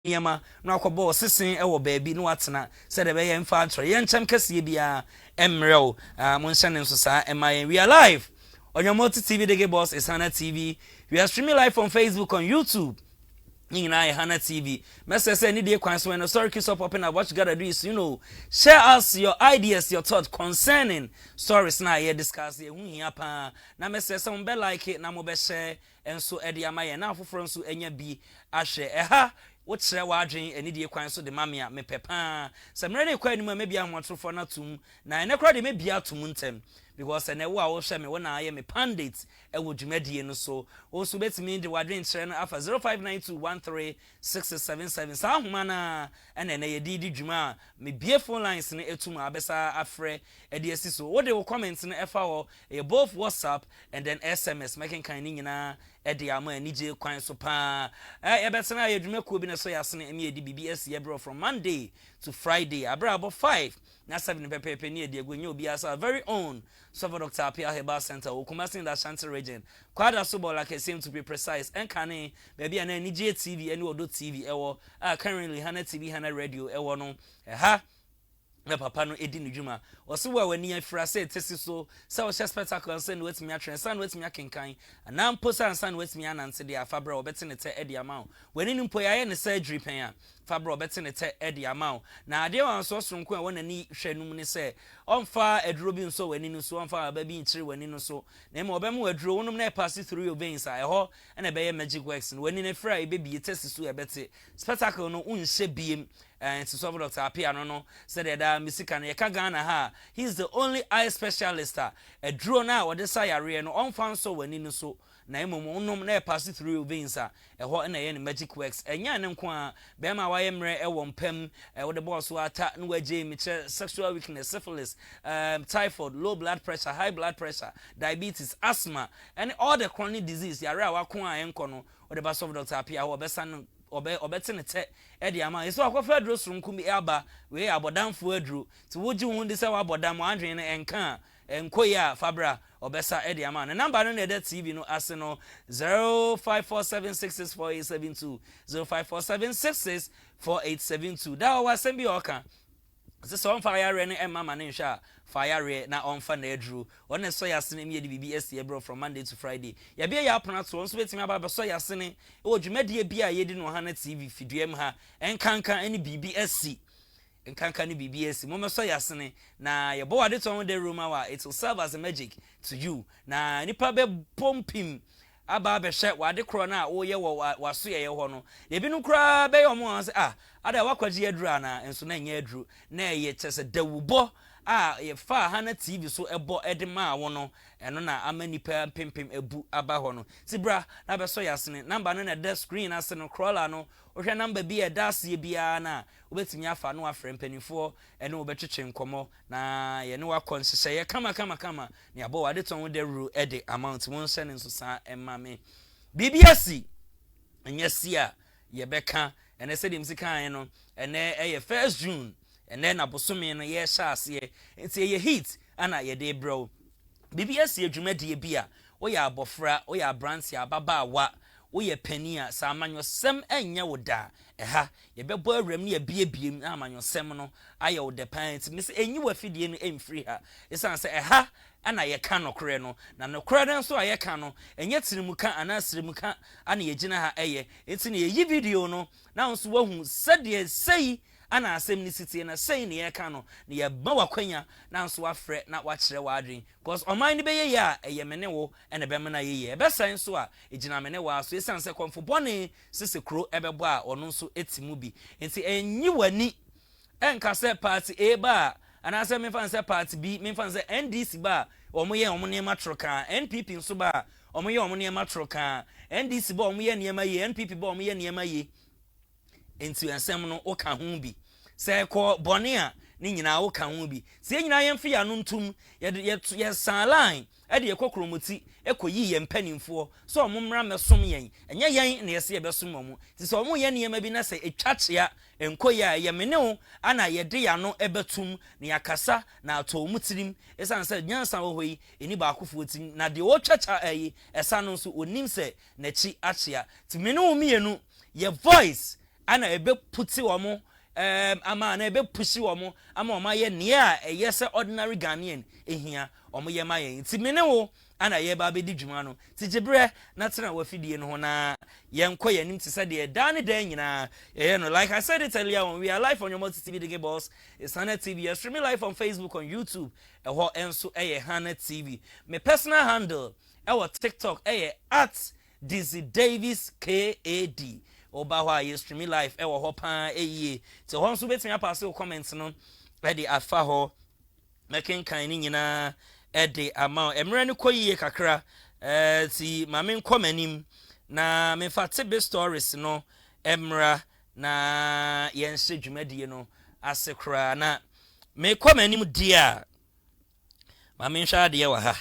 yema na akɔbɔ sesen ɛwɔ baabi no atena sɛ de bɛyɛ mfa atro yɛn nkyɛm kɛseɛ bia emrel mo nhyɛ ne nso saa ɛma yɛn we are live on your multi TV the boss is Hana TV. We are streaming live on Facebook, on YouTube. Hana TV. Message say any day so when story keeps up popping up, what you gotta do is share us your ideas, your thoughts concerning stories now here discuss here. Na message some be like it, na mo be share and so Eddie Amaya now for friends so enya bi ashe what share wadrin any day so the mamia me pepa. Some ready kwa maybe I'm want for na tum na ene kwa de me bia tum ntem. Because I wo share me when I am a pandit e wo dwumadi no so wo so betimi de wadwen kyerɛ no afa 0592136677 saa homa na ene na ye di dwuma me bie phone lines no etum abesa afrɛ e de asi so wo de wo comment no efa wo both WhatsApp and then SMS making kind ni nyina e de ama anije kwan so pa e betena ye dwuma ko bi na so yasene emi e di BBS ye bro from Monday to Friday abra about 5 na 7 pepepe ni e de agonyo obi asa very own Suffer Dr. Apia Herbal Center, Ukumasi in the Ashanti region. Quadra Subo, like I seem to be precise. And Kane, baby, and any TV, any Odo TV, currently Hana TV, Hana Radio, no. Ha. Na papa no edi nujuma oso wa wani afra say tesi so spectacle send wet me atren san wet me akenkan anam posa san wet me ananse de afabra obete ne te edi amount wani nimpo ya ne surgery pen a fabra obete ne te edi amount na ade wan so sonko a wona ni hwenum ne say onfa eduro bi nso wani no so onfa aba bi nchire wani no so na me obem eduro wonum na pass through your veins a ho na be magic works no wani ne fra e be bi tesi so ebete spectacle no unhye biem and to Suffer Dr. Apia no said that Misika na yeka Ghana ha he's the only eye specialist a draw na wo de sayare no on fan so wani no so na emom na pass through veins a ho na ye magic works enya ne nko a be ma waye mre e wo mpam wo de boss ata no waje mi sexual weakness syphilis typhoid low blood pressure high blood pressure diabetes asthma and all the chronic disease yare a wako a enko no wo de Suffer Dr. Apia wo be san obetene te e de ama eso akofa aduro surunkum aba we abodamfo aduro ti woji hu de se wa abodam andwen ne enka enkoyi a fabra obesa e de ama na number no na de TV no ase no 0547664872 0547664872 da wa sembi oka se so fire ne mama ne hwa fire na onfa na aduru one so yasene mi de BBS ye bro from Monday to Friday ya bia ya apona to so betimi aba so yasene e odwumade bia ye di no Hana TV fiduem ha enkanka ani BBS enkanka ni BBS mo so yasene na ye bo wade to the room wa it will serve as a magic to you na nipa be pompim aba be hye wade kro na wo ye waso ye ho no ye bi no kra be yo mo say ada wakwaji aduru ana enso na nya aduru na ye chese dawubo ye fa Hana TV so ebo edema wo no eno na amanipa pimpim ebu aba ho no tibra na be so yasene number no na the screen ase no crawler no ohwe number bi e dasie bia na obetimi afa no afre mpanifo ene obetwetwe nkomo na ye ne wakonsese ye kama ne abo wade ton de ru ede amount won se ne nso sa emame BBS enyesia ye beka ene se dim sikan no ene eye 1st June and then abosome no ye hyase enti ye heat ana ye de bro BBS ye dwumadi bia wo ya abofra wo ya branch ya baba wa wo ye pania sa amanyosem enye wo da ha ye bebo awram ne ye biebiem amanyosem no aye wo de pan enti mis enyi wa fidie no emfiri ha esan se ha ana ye ka nokre no na nokre den so aye ka no enye tirimuka ana sirimuka ana ye gina ha eye enti ne ye video no na nso wahu sade sei ana asem ni city na sei ne ye ka no ne ye ba wakwanya na nso afre na wakyere wadwen because oman ni be ye ya eye mene wo ene be mena ye ye be san so a ejina mene wa so esan se konfo bone sese kro ebebo a ono nso etimu bi enti enyi wani enka se party A ba ana se me fan se party B me fan se NDC ba omo ye omo ne matroka NPP nso ba omo ye omo ne matroka NDC ba omo ye ne ma ye NPP ba omo ye ne ma ye enti ansem no o ka ho bi se ko bone a ni nyina wo ka ho bi se nyina ye mfe ya no ntum ye san line e de ekokromoti ekoyi ye mpanimfo so omumra mesom yen enye yen na ye se ye besom omo ti se omo ye ne ma bi na se etwachea enkoyi a ye mene wo ana ye de ya no ebetum na yakasa na ato mutirim esan se nyansa wo hoyi eni ba akofo tim na de wo twacha ayi esa no so onim se na chi achia ti mene wo mienu ye voice ana ebe puti omo ama na ebe pushi omo ama oma ye ne a eyese ordinary Ghanaian ehia omo ye maye nti mene wo ana ye ba be di dwuma no ti gibre na tena wafidie no ho na ye nkɔ ye nim ti sɛ de da ne dan nyina ye no like I said it earlier on, we are live on your multi TV the boss. It's Hana TV. You're streaming live on Facebook, on YouTube, ɛhɔ enso Hana TV. My personal handle TikTok at Dizzi Davis KAD. Oba hɔ you streaming live hɔ pan ye. So hɔ nso betumi pass your comments no ɛde afa hɔ making kind nyina ɛde ama emre no kɔ kakra ti mame nkɔ manim na me fatibe stories no emra na yense dwumadie no ase kra na me kɔ manim dia mame nhwa de wa ha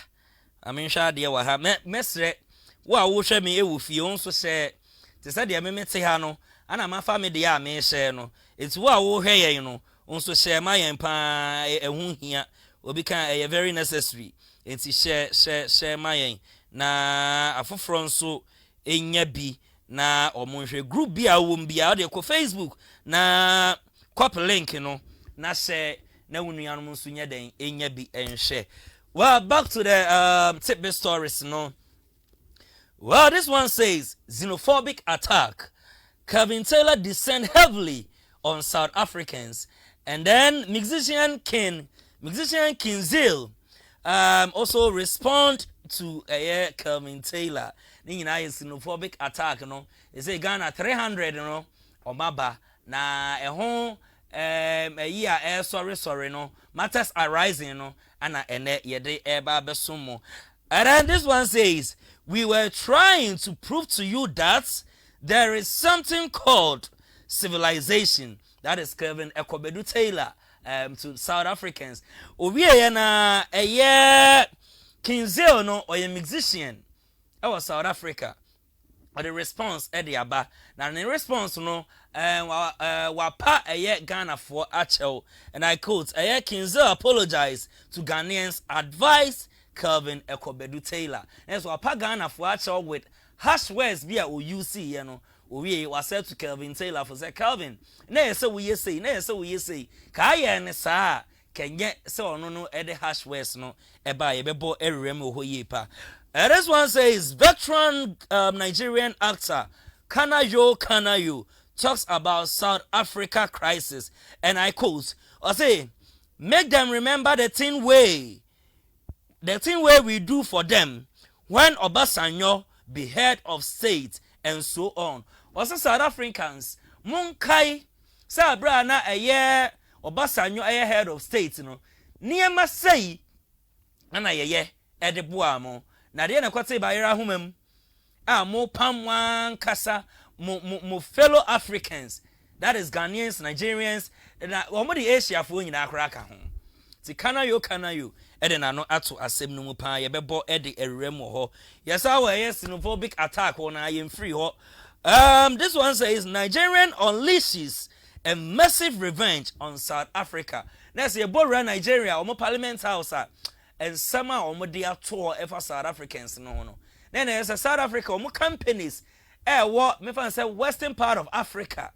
ame nhwa de wa ha mesre wo a wo hwɛ me ewu fie wo nso sɛ te sɛ de me mete ha no ana mafa me de a me hyɛ no enti wo a wo hwɛ yɛn no nso hyɛ ma yɛn pa ɛho hia obi kan very necessary enti share ma yɛn na afoforo nso enya bi na omonhwe group bi a wom bi a de ko Facebook na copy link no na share na wunuanom nso nya den enya bi enhwe. Well, back to the tidbit stories no. Well, this one says xenophobic attack. Kevin Taylor descend heavily on South Africans, and then musician King Zil also respond to Kevin Taylor. Ni na xenophobic attack no. They say Ghana 300 no omaba na ehon sorry no matters arising no ana ene yede eba besumo. And then this one says we were trying to prove to you that there is something called civilization. That is Kevin Taylor to South Africans. Owie na King Zil no or a musician. That was South Africa. Or the response Eddie Aba. Now in response no wapa Ghana for Achel, and I quote King Zil apologized to Ghanaians, advised Kelvin Taylor. And so wapa Ghana for Achel with hash words be a UC you know. We was said to Kelvin Taylor for say Kelvin na say we say ka ye ne sa kenye say ono no e de hash words no e ba ye bebo erem ho ye pa. This one says veteran Nigerian actor Kanayo talks about South Africa crisis, and I quote or say make them remember the thing way we do for them when Obasanjo be head of state and so on. Also South Africans munkai sa bra na Obasanjo head of state no niema sei na edeboa mo na de na kwate ba yera homam mo pam wan kasa mo fellow Africans, that is Ghanaians, Nigerians, na omo de Asia fo nyina akra ka ho ti kanayo edena no ato asem no mu pa ye bebo ede erem ho yesa wa xenophobic attack on I am free ho. This one says Nigerian unleashes a massive revenge on South Africa. Next year borra Nigeria omo parliament house and some omo dia tour ever South Africans no then there's a South Africa omo companies what me fan say western part of Africa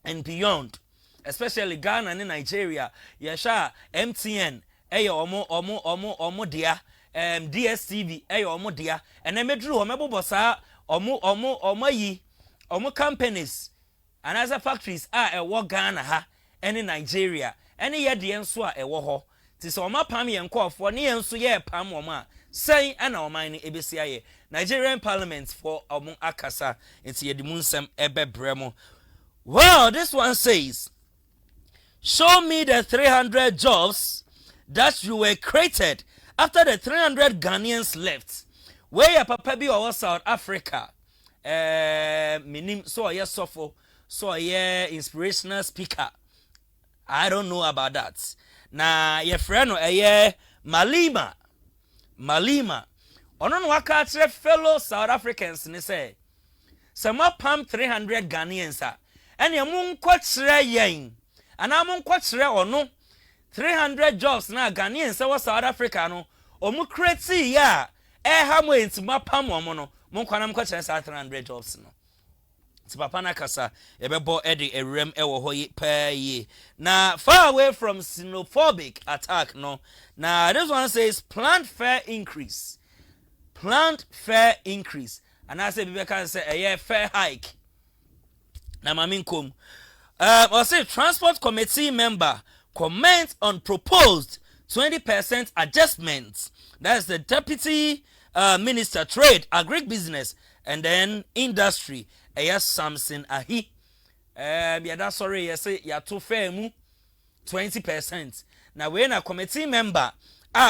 and beyond, especially Ghana and Nigeria. Yesha MTN omo dia DSTV omo dia and then medru omo bosa omo companies and other factories are Ghana ha and in Nigeria any ye de enso ho ti so omo pam ye nkofo ne enso ye pam omo say ana oman ni ebesia ye Nigerian parliament for omo akasa enti ye di munsem ebebremo. Well, this one says show me the 300 jobs that you were created after the 300 Ghanaians left. Where papa bi or South Africa minim so ye sofo so ye inspirational speaker. I don't know about that. Na ye friend no Malima ono no waka kire fellow South Africans ni say sama pam 300 Ghanaians ene mu nkɔ kire yen ana mu nkɔ kire ono 300 jobs na Ghanaians wɔ South Africa no omu create ya ha mo entima pam omo no mu nkɔ na mu nkɔ kire 300 jobs no ti papa na kasa ebebo ede ewrem ewo ho ye na far away from xenophobic attack no. Now this one says plant fare increase, and I say we can say a fair hike. Now maminkom I say transport committee member comment on proposed 20% adjustments. That's the deputy minister trade, agribusiness and then industry. Yes, Samson Ahi. Yeah, that's sorry. You say you're too fair. 20%. Now when a committee member,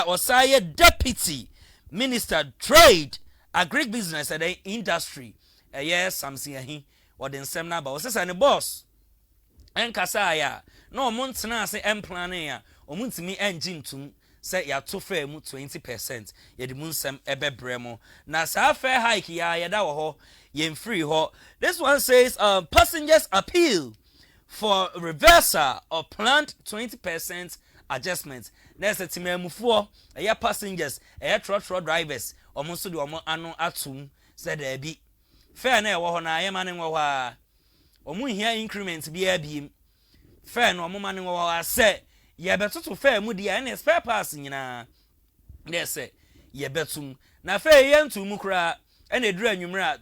or say deputy minister trade, agribusiness and then industry. Yes, Samson Ahi. Or then some number. Or say the boss. Enkasaya. No montana say emplanea. Or muntimi engine to say ya too fair 20%. Ye the munsem ebe bremo. Na sa fair hike ya da ho. Yen free ho. This one says passengers appeal for reversal of planned 20% adjustment. There's a team mufo, a passengers, a trot drivers, almost to do ano atum, said there be. Fair na wo na ye mane wo ha. Omu here increment be a beam. Fair no mo mane wo say ye beto to fair mu dia na spare pass nyina. There say ye betum. Na fair ye ntu mu kra. And a dra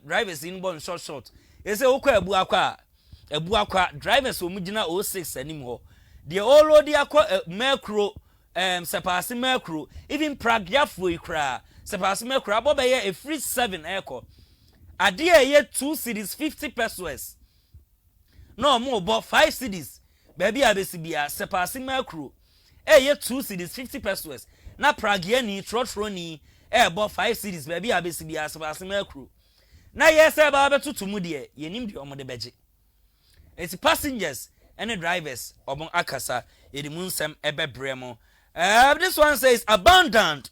drivers in born short. They say, okay, Buakwa, drivers who mujina 06 anymore. The already aqua mercro, sepasi mercro, even Pragyafui cra, sepasi mercro, Boba a free 7 echo. A dear year 2 cities 50 pesos. No more but 5 cities. Baby Abesibia, sepasi mercro. A year 2 cities 50 pesos. Na Pragiani, Trotroni. About 5 cities, baby, I be as a crew. Now, yes, about to Mudie, ye named your mother beji. It's passengers and the drivers among Akasa, in the Munsem Ebe Bremo. This one says abundant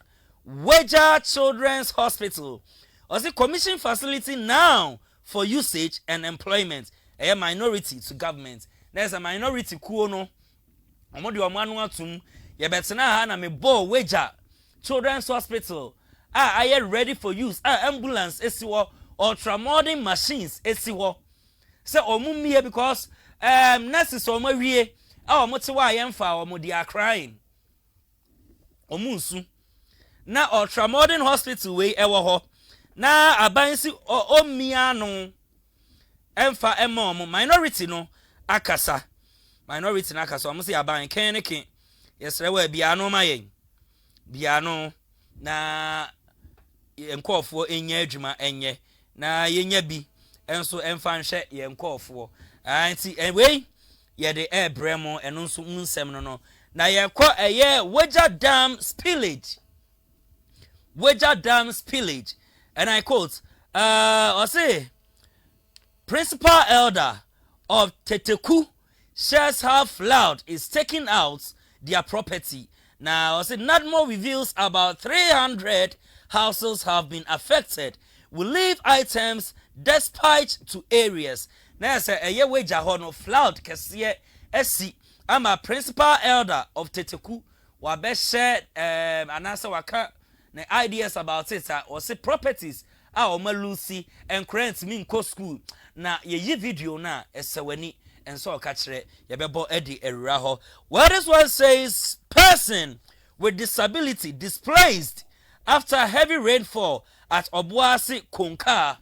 Weja Children's Hospital. Or the commission facility now for usage and employment. A minority to government. There's a minority kuono. Omodio manuatum. Ye betena hana me bo Weja Children's Hospital. I am ready for use. Ambulance esiwo ultramodern machines esiwo. Say omum here because nurses omo wie omo te wa yemfa omo they are crying. Omunsu. Na ultramodern hospital we ewo ho. Na abansi omia no emfa ema omo minority no akasa. Minority na akasa omo se aban keneke. Yesre wa bia no mayen. Bia no na enkofo enye adwuma enye na yenya bi enso emfa nhwe ye enkofo anti anyway ye de bremo eno nso nsem no na ye kwa eye Weja Dam spillage and I quote or say principal elder of Teteku shares how flood is taking out their property. Now, I said Nadmo reveals about 300 households have been affected. Will leave items despite to areas. Now, I said a year wage no flood kesiye esi. I'm a principal elder of Teteku. Wabe shared anasa waka the ideas about it. Or say properties are Lucy and crents mean co school. Now, ye video na eseweni. And so catch it, Yabebo Eddie Eraho. Well, this one says person with disability displaced after heavy rainfall at Obuasi Konka.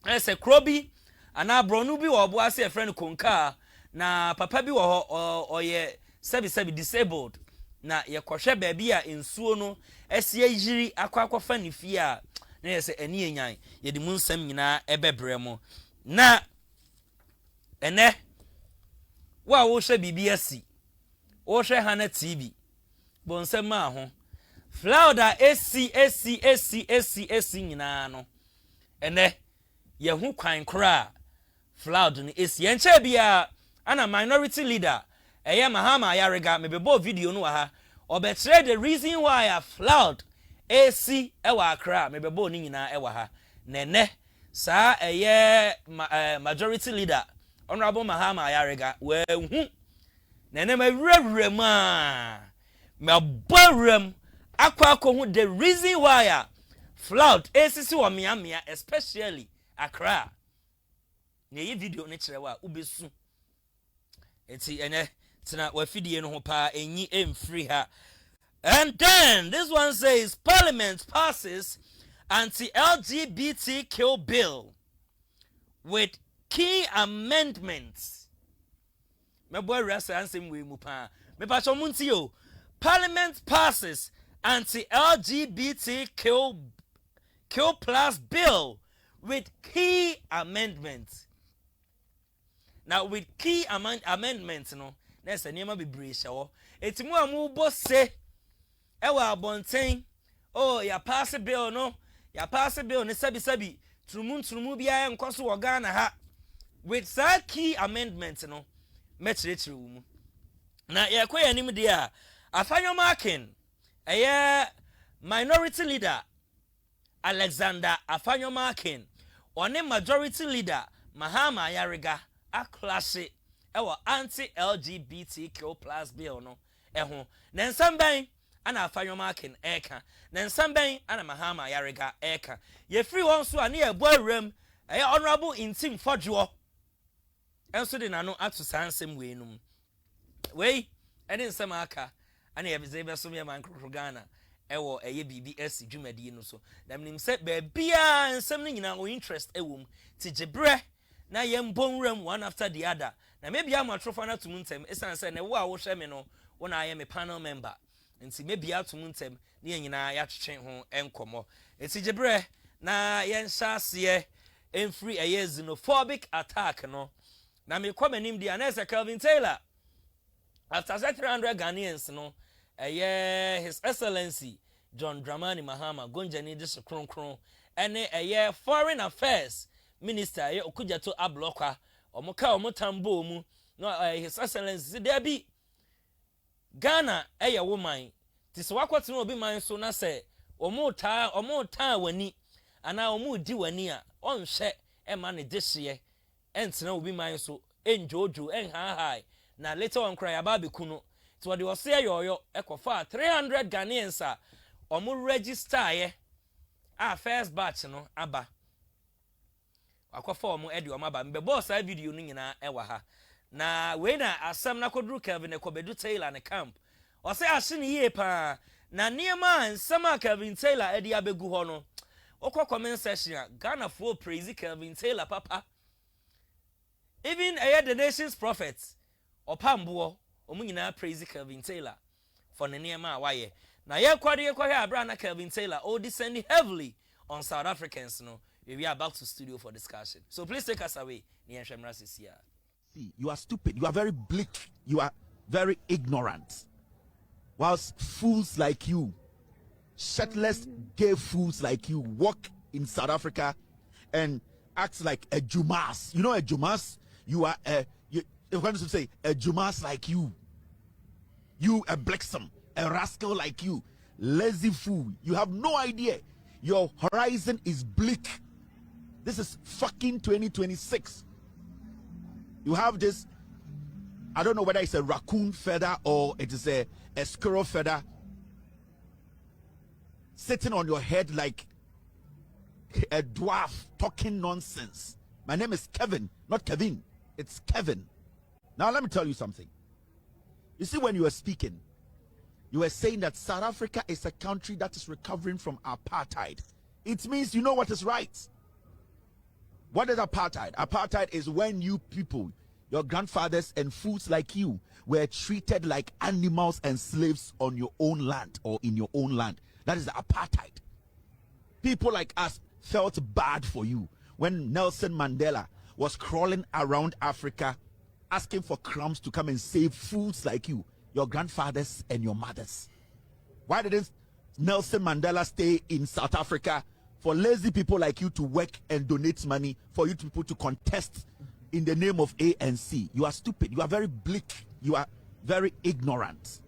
I say Krobi, and now Bronubi or Obuasi a friend Konka. Na papa bi or ye sebi disabled. Na ye kwashe baby in suono, esie jiri akwa fani fia. Na ye se eni enyan, ye di munsem nyina ebe bremo. Na ene wa wo hwe BBS wo hwe hana TV bonsem ma ho flauda AC nyina no ene ye hu kwan kra floud ni AC enche bia ana minority leader eye mahama yarega mebebo video no ha obetre the reason why a floud AC ewa akra mebebo ni nyina ewa ha nene sa eye majority leader Honorable Mahama Yarega, where Nene me borem aqua the reason why flood ACC or Miami, especially Accra. na ye video ne kyerɛ wa ubesu enti ene tena wa fidie no ho pa enyi emfree ha. And then this one says Parliament passes anti-LGBTQ bill with key amendments. Me boy rasa ansem we mu pa. Me pa cho munti yo. Parliament passes anti-LGBTQ plus bill with key amendments. Now with key amendments no, there's a name be brisha. Eti mu amu bo se ewa abonten. Oh, ya pass bill no. Ya pass bill ne sabi trumu bia enkoso wo Ghana ha. With that key amendments no, metrechiri mu. Na ye kwaya nim de a afanyo marking minority leader Alexander afanyo marking one majority leader Mahama Yariga a clash ewa anti-LGBTQ plus bill no eho na nsamban ana afanyo marking eka na nsamban ana Mahama Yariga eka ye free one so ani e boawram honorable intim fodwo enso de nano atu sansem we num we ene nsam aka ana ye bezebe so me man Ghana ewo bibi esi dwumadi no so na mnim se ba bia nsam no nyina o interest ewom ti gebre na ye mbonwram one after the other na maybe am atrofo na tum ntem esan se na wo a wo hwe me no wo na aye me panel member nti maybe atum ntem ne nyina ya twetwe ho enkomo eti gebre na ye nhyase enfree xenophobic attack no na me kwamanim dia na se Calvin Taylor after 300 Ghanaians no His Excellency John Dramani Mahama Gonjani dis kronkron ene Foreign Affairs Minister Okujato Ablokwa omoka omotambo mu no His Excellency there be Ghana woman tisi wakwati no obi man so na se omo wani ana omo di wani a onhwe ma ne dehye entena obi man so enjojo enhaahai na later on cry about bikuno to what was say yoyo ekofa 300 Ghanaians a omo register ye first batch no aba akofa omo edi omo aba mbe boss a video no nyina ewa ha na we na asam na kodru Calvin Ekobedu Taylor ne camp o say ahye ne ye pa na niema nsama Calvin Taylor edi abegu ho no okwa comment section Ghana for praise Calvin Taylor papa even the nation's prophets opambo omunyina praise Calvin Taylor for the niema waye na ye kwade abra na Calvin Taylor all descending heavily on South Africans no we are back to studio for discussion so please take us away See, you are stupid, you are very bleak, you are very ignorant, whilst fools like you, shirtless gay fools like you walk in South Africa and act like a Jumas. You know a Jumas? You are you're going to say a Jumas like you a Blexum, a rascal like you, lazy fool. You have no idea. Your horizon is bleak. This is fucking 2026. You have this, I don't know whether it's a raccoon feather or it is a squirrel feather sitting on your head like a dwarf talking nonsense. My name is Kevin, not Kevin. It's Kevin. Now let me tell you something. You see, when you were speaking, you were saying that South Africa is a country that is recovering from apartheid. It means you know what is right. What is apartheid? Apartheid is when you people, your grandfathers and fools like you, were treated like animals and slaves on your own land or in your own land. That is the apartheid. People like us felt bad for you when Nelson Mandela was crawling around Africa asking for crumbs to come and save fools like you, your grandfathers and your mothers. Why didn't Nelson Mandela stay in South Africa for lazy people like you to work and donate money for you people to contest in the name of ANC? You are stupid. You are very bleak. You are very ignorant.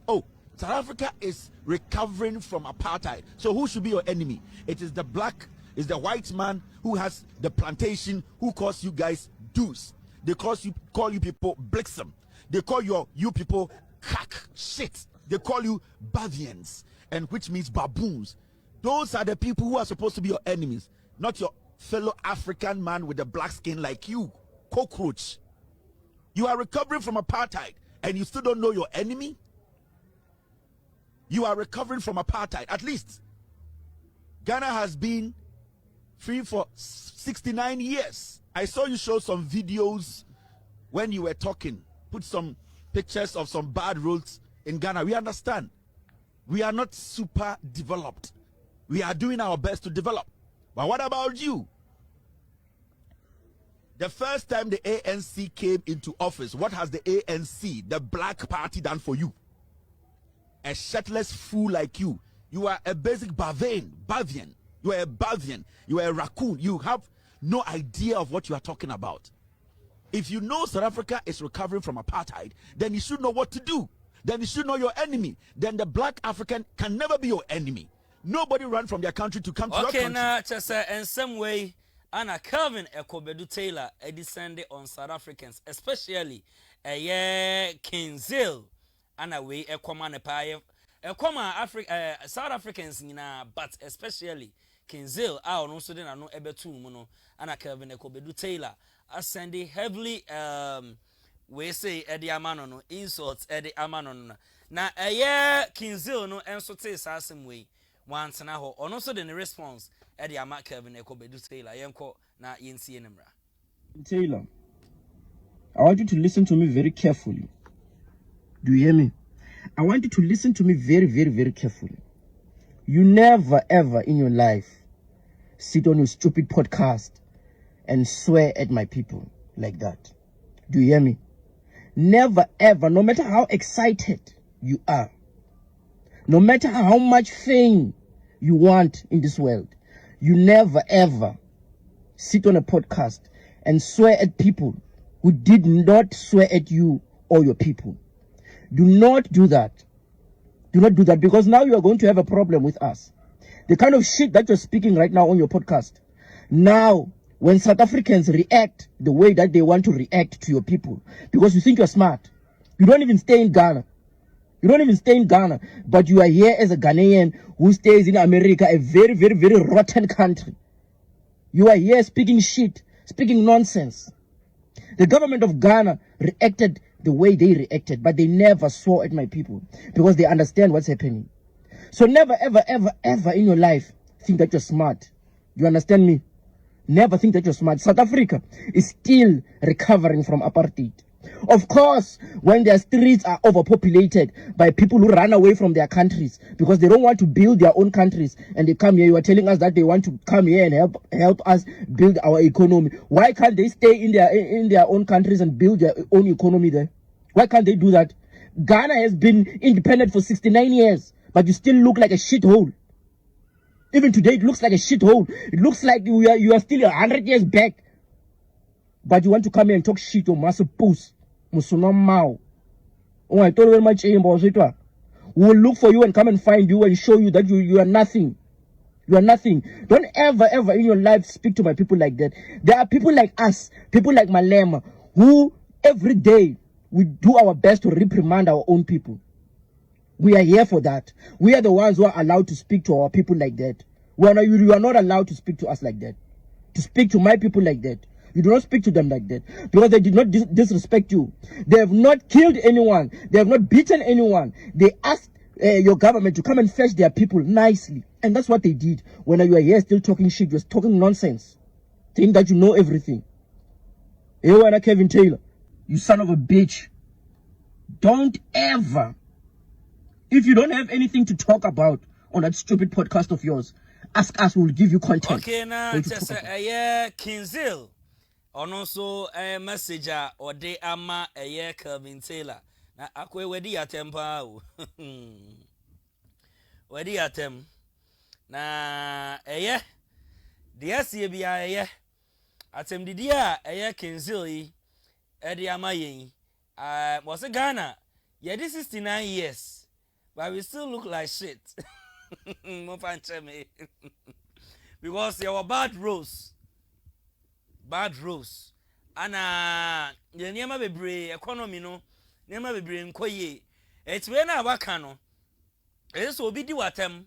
Oh, South Africa is recovering from apartheid. So who should be your enemy? It is the black, is the white man who has the plantation, who calls you guys dues. They call you people Blixum. They call you people cack shit. They call you Bavians, and which means baboons. Those are the people who are supposed to be your enemies, not your fellow African man with a black skin like you, cockroach. You are recovering from apartheid and you still don't know your enemy? You are recovering from apartheid. At least Ghana has been free for 69 years. I saw you show some videos when you were talking. Put some pictures of some bad roads in Ghana. We understand. We are not super developed. We are doing our best to develop. But what about you? The first time the ANC came into office, what has the ANC, the black party, done for you? A shirtless fool like you. You are a basic Bavian. You are a Bavian. You are a raccoon. You have no idea of what you are talking about. If you know South Africa is recovering from apartheid, then you should know what to do. Then you should know your enemy. Then the black African can never be your enemy. Nobody run from their country to come to your country. Okay, now, just in some way, Anna Calvin Ekobedu Taylor descended on South Africans, especially King Zil, Anna way Ekoma Nepaye, Ekoma South Africans, but especially King Zil, our no student, I know Ebetu Mono, Anna Calvin Ekobedu Taylor, ascending heavily, we say Eddie Amanono, insults Eddie Amanono. Now, King Zil no answer to the way. Once and now, or also the response, Eddie Amak Kevin Ekobedu Taylor, Yanko, na Yensi Nemra. Taylor, I want you to listen to me very carefully. Do you hear me? I want you to listen to me very, very, very carefully. You never, ever in your life sit on your stupid podcast and swear at my people like that. Do you hear me? Never, ever, no matter how excited you are, no matter how much fame you want in this world, you never ever sit on a podcast and swear at people who did not swear at you or your people. Do not do that. Do not do that, because now you are going to have a problem with us. The kind of shit that you're speaking right now on your podcast. Now, when South Africans react the way that they want to react to your people, because you think you're smart, you don't even stay in Ghana. You don't even stay in Ghana, but you are here as a Ghanaian who stays in America, a very, very, very rotten country. You are here speaking shit, speaking nonsense. The government of Ghana reacted the way they reacted, but they never swore at my people because they understand what's happening. So never, ever, ever, ever in your life think that you're smart. You understand me? Never think that you're smart. South Africa is still recovering from apartheid. Of course, when their streets are overpopulated by people who run away from their countries because they don't want to build their own countries and they come here, you are telling us that they want to come here and help us build our economy. Why can't they stay in their own countries and build their own economy there? Why can't they do that? Ghana has been independent for 69 years, but you still look like a shithole. Even today, it looks like a shithole. It looks like you are still 100 years back. But you want to come here and talk shit on massive poos. Musunamao. Oh, I told you very much. We will look for you and come and find you and show you that you are nothing. You are nothing. Don't ever, ever in your life speak to my people like that. There are people like us, people like Malema, who every day we do our best to reprimand our own people. We are here for that. We are the ones who are allowed to speak to our people like that. You are not allowed to speak to us like that. To speak to my people like that. You do not speak to them like that because they did not disrespect you. They have not killed anyone. They have not beaten anyone. They asked your government to come and fetch their people nicely. And that's what they did. When you are here still talking shit, you're talking nonsense. Think that you know everything. Hey, Kevin Taylor, you son of a bitch. Don't ever, if you don't have anything to talk about on that stupid podcast of yours, ask us, we'll give you content. Okay, now, just King Zil. On also a messenger or de ama a year Calvin Taylor. Now, akwe wedi atempa. Wedi atem. Na eye. Dia siebia eye. Atem didia eye King Zil yi. Edi ama yen. Was a Ghana. Yeah, this 69 years. But we still look like shit. Because there were bad roads. Bad roads. Ana the niema bebre economy no niema bebre nkoye. Etwe na waka no. Eso obi di watem.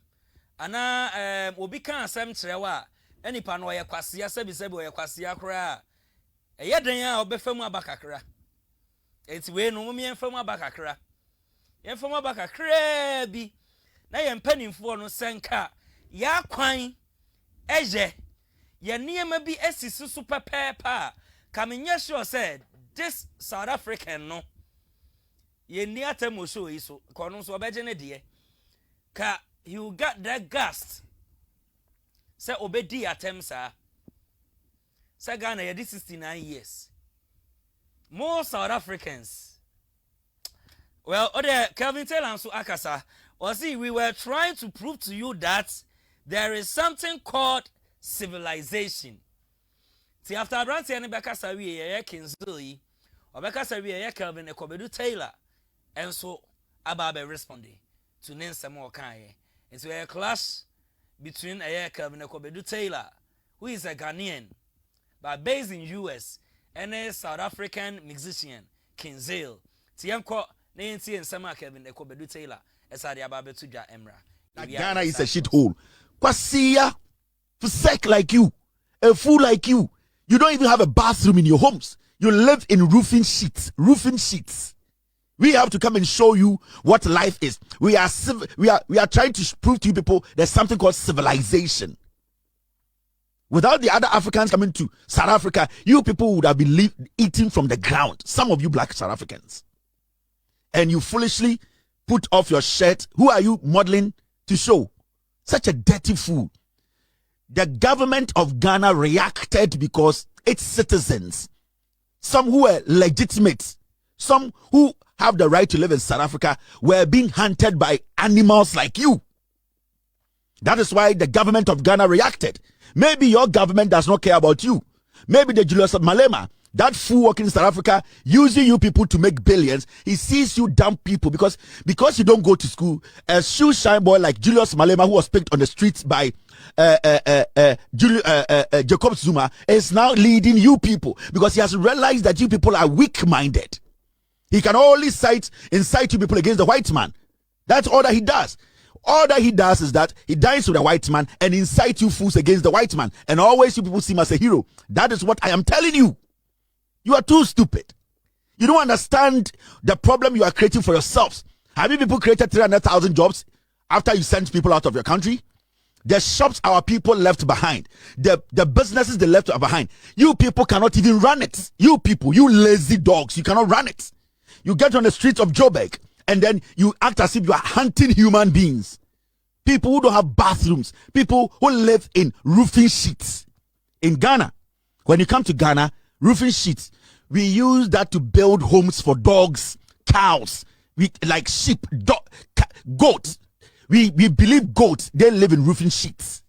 Ana obi kan asem kirewa Any pan where kwasia sebi where kwasia kra. A yeden ya obefamu abakakra. It's we no me enfam abakakra. Enfam abakakra bi. Na ye mpanimfo no senka ya kwan eje ye niema bi asisu so pepepa ka menye sure said this South African no ye ni atemo show yi so kono so obeje ne de ka you got that gust say obedi atem sa say Ghana ye 69 years more South Africans. Well, other Kelvin Taylor so akasa. Or see, we were trying to prove to you that there is something called civilization. See, after Branty and Bekasa we a Kinsley, or Bekasa we a Kelvin Ekobedu Taylor, and so Ababe responded to Nancy Mokai. It's a clash between a Kelvin Ekobedu Taylor, who is a Ghanaian, but based in US, and a South African musician, Kinzale. Tiamko, Nancy and Sama Kelvin Ekobedu Taylor. Like Ghana is a shithole. Kwasia, for sake like you, a fool like you, you don't even have a bathroom in your homes. You live in roofing sheets. Roofing sheets. We have to come and show you what life is. We are trying to prove to you people there's something called civilization. Without the other Africans coming to South Africa, you people would have been eating from the ground. Some of you black South Africans, and you foolishly put off your shirt. Who are you modeling to show? Such a dirty fool. The government of Ghana reacted because its citizens, some who were legitimate, some who have the right to live in South Africa, were being hunted by animals like you. That is why the government of Ghana reacted. Maybe your government does not care about you. Maybe the Julius Malema, that fool working in South Africa, using you people to make billions, he sees you dumb people because you don't go to school. A shoe shine boy like Julius Malema, who was picked on the streets by Jacob Zuma, is now leading you people because he has realized that you people are weak-minded. He can only incite you people against the white man. That's all that he does. All that he does is that he dines with a white man and incite you fools against the white man. And always you people see him as a hero. That is what I am telling you. You are too stupid. You don't understand the problem you are creating for yourselves. Have you people created 300,000 jobs after you sent people out of your country? The shops our people left behind. The businesses they left behind. You people cannot even run it. You people, you lazy dogs, you cannot run it. You get on the streets of Joburg and then you act as if you are hunting human beings. People who don't have bathrooms. People who live in roofing sheets. In Ghana, when you come to Ghana, roofing sheets, we use that to build homes for dogs, cows, like sheep, goats. We believe goats, they live in roofing sheets.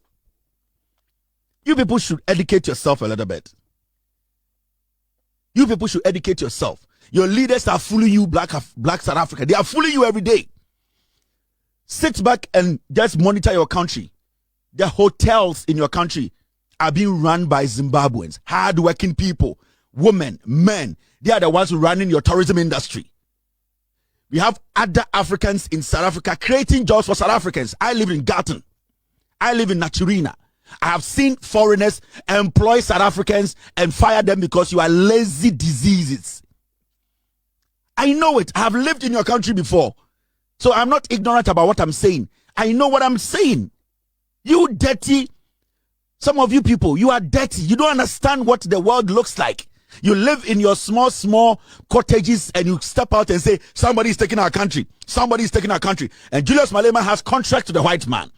You people should educate yourself a little bit. You people should educate yourself. Your leaders are fooling you, black South Africa. They are fooling you every day. Sit back and just monitor your country. The hotels in your country are being run by Zimbabweans, hard-working people, women, men. They are the ones running your tourism industry. We have other Africans in South Africa creating jobs for South Africans. I live in Gatton. I live in Naturina. I have seen foreigners employ South Africans and fire them because you are lazy diseases. I know it. I have lived in your country before. So I'm not ignorant about what I'm saying. I know what I'm saying. You dirty, some of you people, you are dirty. You don't understand what the world looks like. You live in your small cottages and you step out and say, somebody is taking our country. Somebody is taking our country. And Julius Malema has contract to the white man.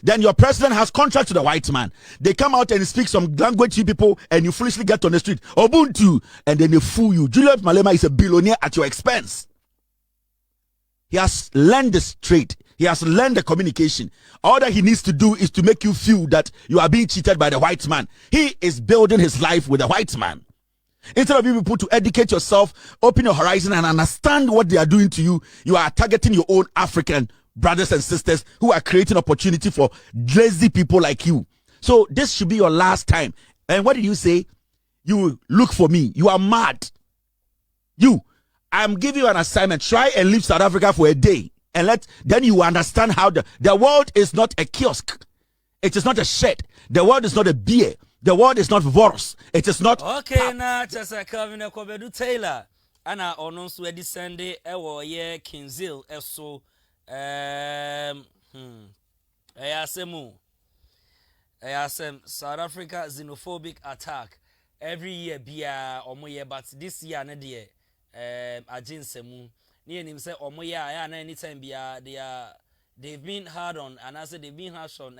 Then your president has contract to the white man. They come out and speak some language to people and you foolishly get on the street. Ubuntu. And then they fool you. Julius Malema is a billionaire at your expense. He has learned this trade. He has learned the communication. All that he needs to do is to make you feel that you are being cheated by the white man. He is building his life with the white man. Instead of you people to educate yourself, open your horizon and understand what they are doing to you, you are targeting your own African brothers and sisters who are creating opportunity for lazy people like you. So this should be your last time. And what did you say? You look for me. You are mad. I'm giving you an assignment. Try and leave South Africa for a day. And then you understand how the world is not a kiosk. It is not a shirt. The word is not a beer. The word is not vorus. It is not. Okay, now just a Calvin Kobedu Taylor. Ana ono so edi sende ewo ye Kinzil eso ayasem South Africa xenophobic attack every year bia omo ye, but this year na de aginsemu ne enim say omo ye aya na anytime bia they've been hard on, and I said they've been harsh on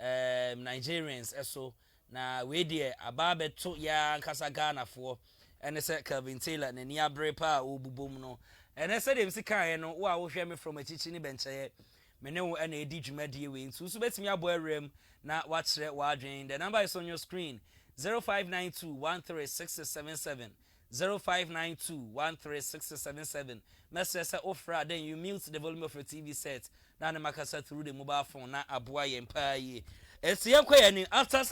Nigerians eso na we de ababe to ya nkasa Ghana for. And I said Calvin Taylor and ni abre pa obubom no, and I said him si kan no wo a wo hwe me from a chichini bench me ne wo na edi dwumadi we nso so betimi aboarem na wa kire wa adwen. The number is on your screen: 0592136677 0592136677. Message say ofra, then you mute the volume of your TV set na na makasa through the mobile phone na aboa ye mpa yi esie kwa yani after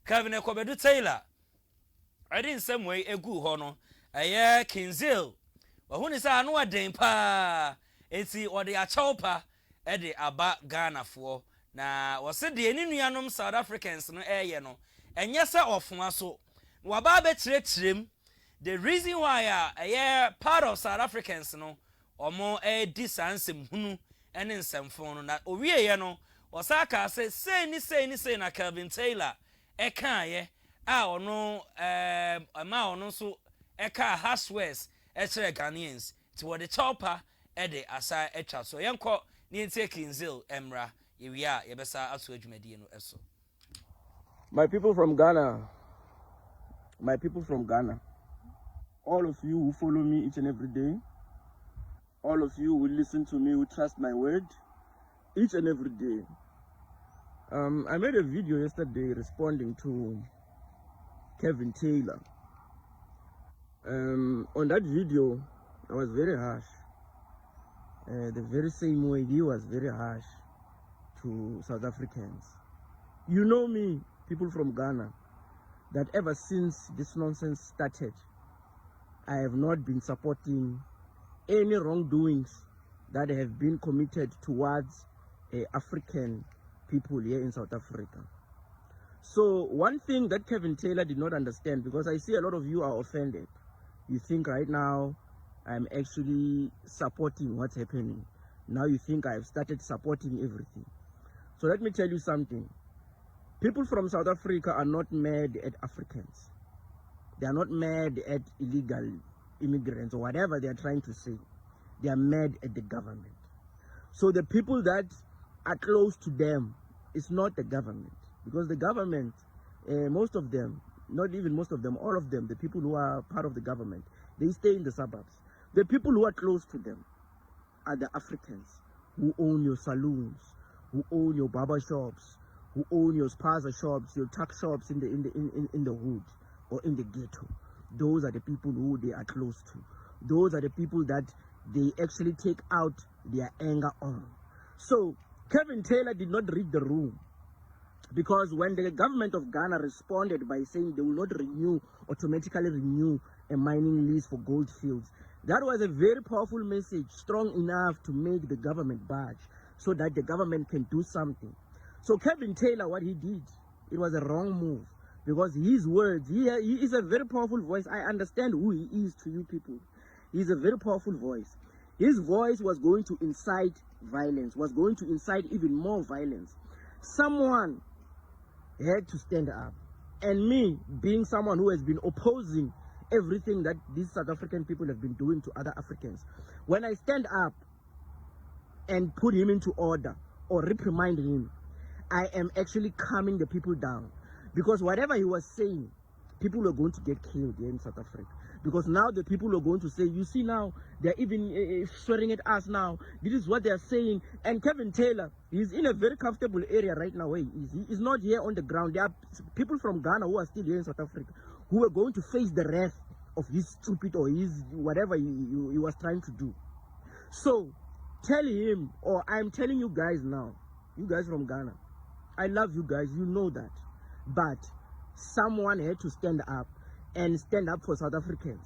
Calvin Kobedu Taylor. I didn't some way a good hono. A Kinzil. But when is I know a dame pa? It's or the achopa at the Aba Ghana for. Now, was it the Indianum South Africans no air, no? And yes, I often so. Wababe trim. The reason why a part of South Africans no or more a distance and in some phone that we no was I can say na Calvin Taylor. A can no ama ono so eka hashwares echere Ghanaians to what the chopper ede asa etwa so yenko ne ntie Kinzil emra yewia yebesa aso adwumadi no eso. My people from Ghana, all of you who follow me each and every day, all of you who listen to me, who trust my word each and every day. I made a video yesterday responding to Kevin Taylor. On that video, I was very harsh. The very same way he was very harsh to South Africans. You know me, people from Ghana, that ever since this nonsense started, I have not been supporting any wrongdoings that have been committed towards African people here in South Africa. So one thing that Kevin Taylor did not understand, because I see a lot of you are offended. You think right now I'm actually supporting what's happening. Now you think I've started supporting everything. So let me tell you something. People from South Africa are not mad at Africans. They are not mad at illegal immigrants or whatever they are trying to say. They are mad at the government. So the people that are close to them is not the government. Because the government, most of them, not even most of them, all of them, the people who are part of the government, they stay in the suburbs. The people who are close to them are the Africans who own your saloons, who own your barber shops, who own your spaza shops, your tuck shops in the hood or in the ghetto. Those are the people who they are close to. Those are the people that they actually take out their anger on. So Kevin Taylor did not read the room. Because when the government of Ghana responded by saying they will not automatically renew a mining lease for gold fields, that was a very powerful message, strong enough to make the government budge so that the government can do something. So Kevin Taylor, what he did, it was a wrong move. Because his words, he is a very powerful voice. I understand who he is to you people. He's a very powerful voice. His voice was going to incite violence, was going to incite even more violence. Someone had to stand up. And me, being someone who has been opposing everything that these South African people have been doing to other Africans, when I stand up and put him into order or reprimand him, I am actually calming the people down. Because whatever he was saying, people were going to get killed here in South Africa. Because now the people are going to say, you see now, they're even swearing at us now. This is what they're saying. And Kevin Taylor, he's in a very comfortable area right now where he is. He is not here on the ground. There are people from Ghana who are still here in South Africa who are going to face the wrath of his stupid or his whatever he was trying to do. So tell him, or I'm telling you guys now, you guys from Ghana, I love you guys, you know that. But someone had to stand up and stand up for South Africans,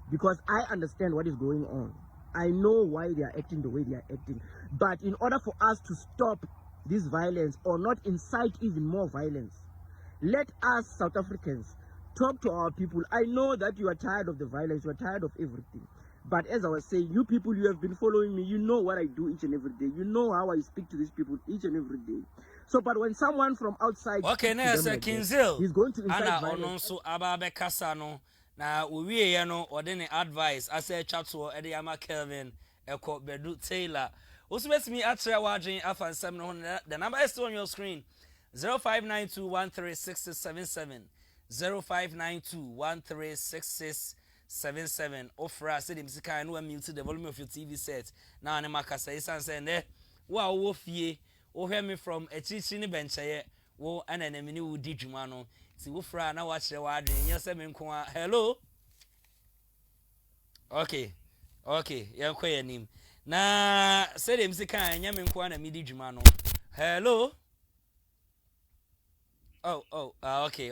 because I understand what is going on. I know why they are acting the way they are acting. But in order for us to stop this violence or not incite even more violence. Let us South Africans talk to our people. I know that you are tired of the violence, you are tired of everything. But as I was saying, you people, you have been following me. You know what I do each and every day. You know how I speak to these people each and every day. So, but when someone from outside, okay, now sir, Kinzel, he's going to incite Anna violence. Ononso Ababe Kasano. Now we no or then advice. I say chat to Eddie Ama Kelvin, Eko Bedu Taylor. Also, let me at watching Afan 7. The number is still on your screen: 0592136677. 0592136677. Offer us the music and we mute the volume of your TV set. Now, I'm say something. Wow, Wolfie. O hear me from a teaching bench wo and an enemy would did you mano. See Wolfra now watch the word. Yes, I mean, hello. Okay, you're quite name. Na said him sick and yamin kwana midi jumano. Hello. Oh, okay.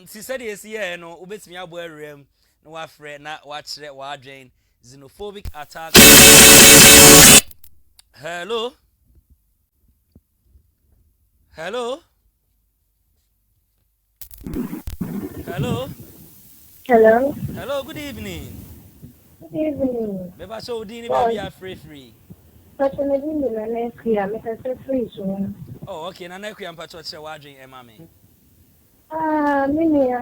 She said yes, yeah, no, ubet me up where room, no afraid not watch that word Jane. Xenophobic attack. Hello. Hello. Good evening. Good evening. Maybe so didn't be free. But I'm free soon. Oh, okay. Now I'm patching watching Emma. Mimi,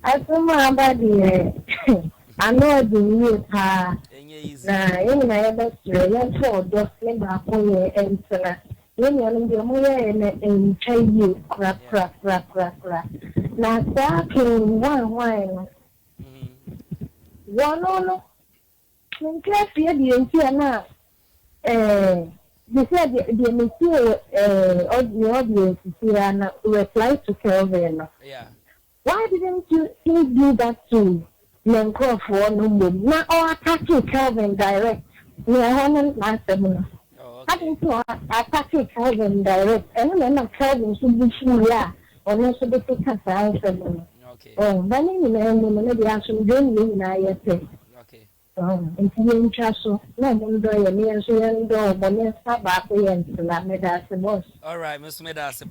I come my body. I know the new car. Nah, you know, I bet you're told just let back on your answer. You know, you're more and try you crap. Now, talking one. One, no. In case you're the now. They said the material audience here reply to Kelvin. Yeah. Why didn't you do that to Lenko for no more? Now, or attacking Kelvin direct. We are one last seven. I think to attacking Kelvin direct. And then Kelvin should be sure, or no, should be taken for okay. Oh, but maybe I should do you now, yes. Okay. If you interest, no, all right, Miss Medas,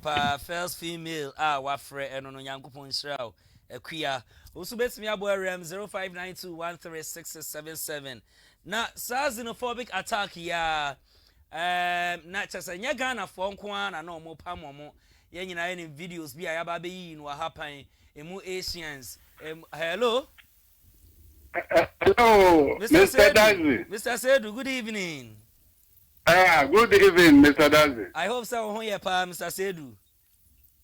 first female, Wafre, and on Yanko Point Shroud, a queer. Also, best me about RAM 0592136677. Now, xenophobic attack, yeah. Not just a Yagana phone kwan, and no more Pamomo. Yen in videos be a baby in what happened in more Asians. Hello. Hello, Mr. Dizzi. Mr. Sedu, good evening. Good evening, Mr. Dizzi. I hope so. Here, Mr. Sedu.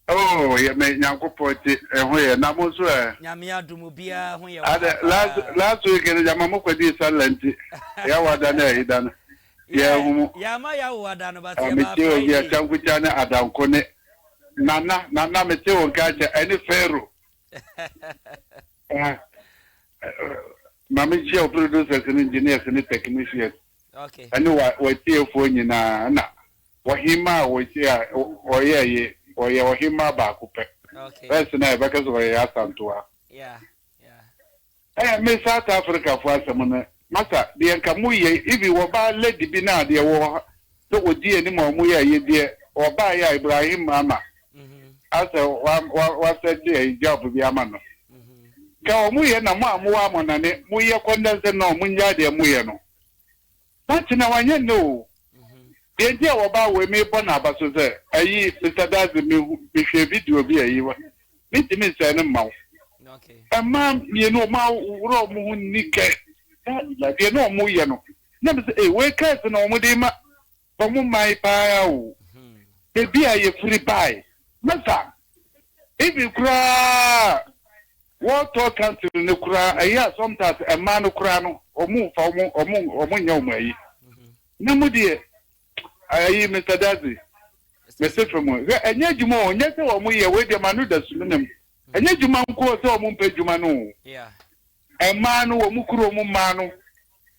Oh, you may now put it away. Namuswe. Yamia Dumubia, when you last week in Yamamuka di silent. Yawadane, done. Yamaya Wadana, but I'm Changuchana Adam Kone. Nana, Meteo catch any pharaoh. Mammy Joe producers and engineers and technicians. Okay. I know what you for you na. Wahima was here or Hima Bakupe. Okay. That's never because we are Santua. Yeah. Miss South Africa for someone. Massa, the Ankamuye, if you were by Lady Bina, dear war, so would dear any more Muya, dear, or by Ibrahim Mama. As a one said, dear, job with Yamano. Kamuya na mwa na ne muya kondense no munya de muya no That's na wanye no Deje oba we me bona abaso se ayi Mr. Dazzi me hwe video bi ayi wa mitimi se ne mawo okay ama ye no ma wuro mu nike la de no muya no na be se we case no mu de ma ba mu mai pa ya o e bi ayi free buy masa if you cry what talk country no kura ayi sometimes a man kura no omu nya omu na mudie ayi Mr. Dazzi message from enye juma onye se omu ye we de manu da sunum enye juma nko se omu mpe juma no yeah e manu omu kura omu manu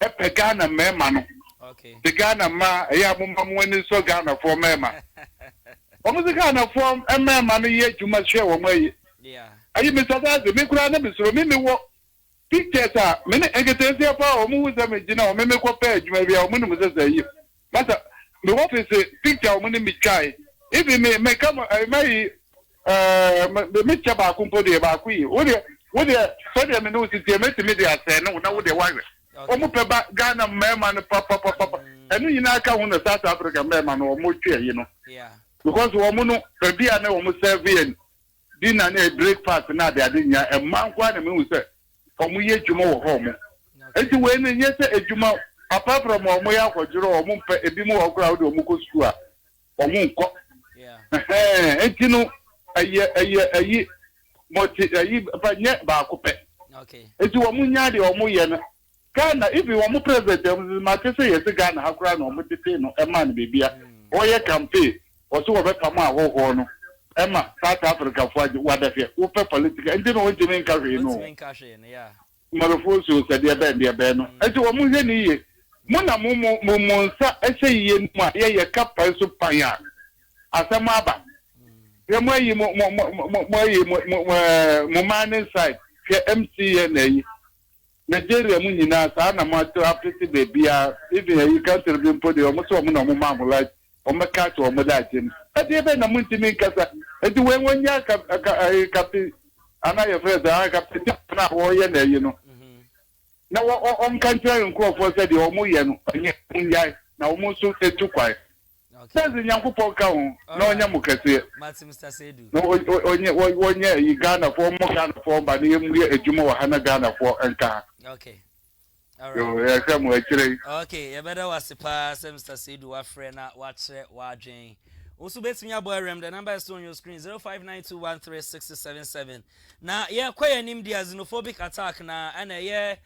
e pega na mema no okay the Ghana ma ayi amumam wani so Ghana for mema omu se Ghana for mema no ye juma hwe omu ayi yeah ayi Mr. Dazzi me kura na bisoro me wo pictures a me ne egetensia pa o mu wuza me gina o me ko pa adwuma bia o mu no mu sesa yi masa me office picture mo ni mi kai even me come me chaba kumpo de ba ku yi wo de so de me no si me de ase no na wo de wa omo pe ba Ghana mema no papa enu nyina aka hu no South Africa mema no omo twa yi no because wo mo no be na wo mo serve dinner na breakfast na de ade nya e man kwa na me hu se omo ye dwuma wo ho mo enti we ne nye se edwuma apart from omo ya kwajuro omo pe ebi mo okura wo de omo ko school a omo nko enti no ayi moti ayi ba nye ba ko pe enti wo mo nya de omo ye no Ghana if you want president ma te say yes Ghana hakura no omo tete no e man bebia o ye campaign o so wo be pam a ho no Emma, South Africa for what if you political and didn't want to make a no. Motherfucker said, dear Ben, and to a muzeni, Mona Monsa, I say, ye, a cup of supaya. As a maba. Moman inside, MCNA. Nigeria Munina, Sana Mato, after the baby, even you can't put the almost woman of Mamma like. Oma cat or Madatin. At the event, I'm going to make us a do when ya captain, and I have heard that I got warrior, you know. Now, on country and call for said the Omoyan, now almost so too quiet. Says the young people count, no Yamukasi, Mr. Sedu. No, 1 year, you Ghana for more Ghana for, but the Jumo Hana Ghana for and car. Okay. Okay, you better was the pass, Mr. Sedu, our friend, watch it, watching. Also, best me boy, the number is on your screen 0592136077. Now, yeah, quite an India xenophobic attack now, and a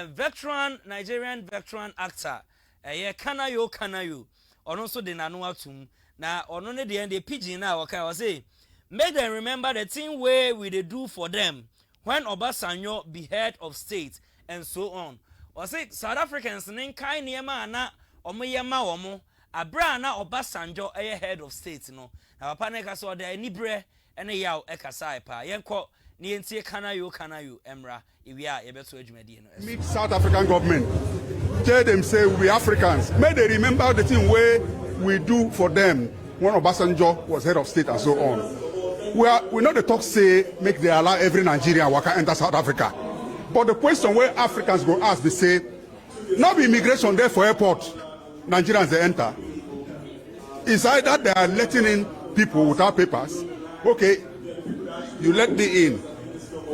veteran Nigerian veteran actor, Kanayo, or also the Nanuatum. Now, on only the end, the pigeon now, okay, I was say, make them remember the thing where we they do for them when Obasanjo be head of state and so on. Was it South Africans nin kai niema na omo yema omo abra na Obasanjo head of state no na papa na ka so de anibre ene yaw ekasa pa yenko ni entie kanayo emra iwia yebeto adwumadi no meet South African government tell them say we Africans may they remember the thing where we do for them when Obasanjo was head of state and so on. We know the talk say make they allow every Nigerian worker enter South Africa. But the question where Africans go ask, they say, not be immigration there for airport, Nigerians they enter. It's either they are letting in people without papers. Okay, you let me in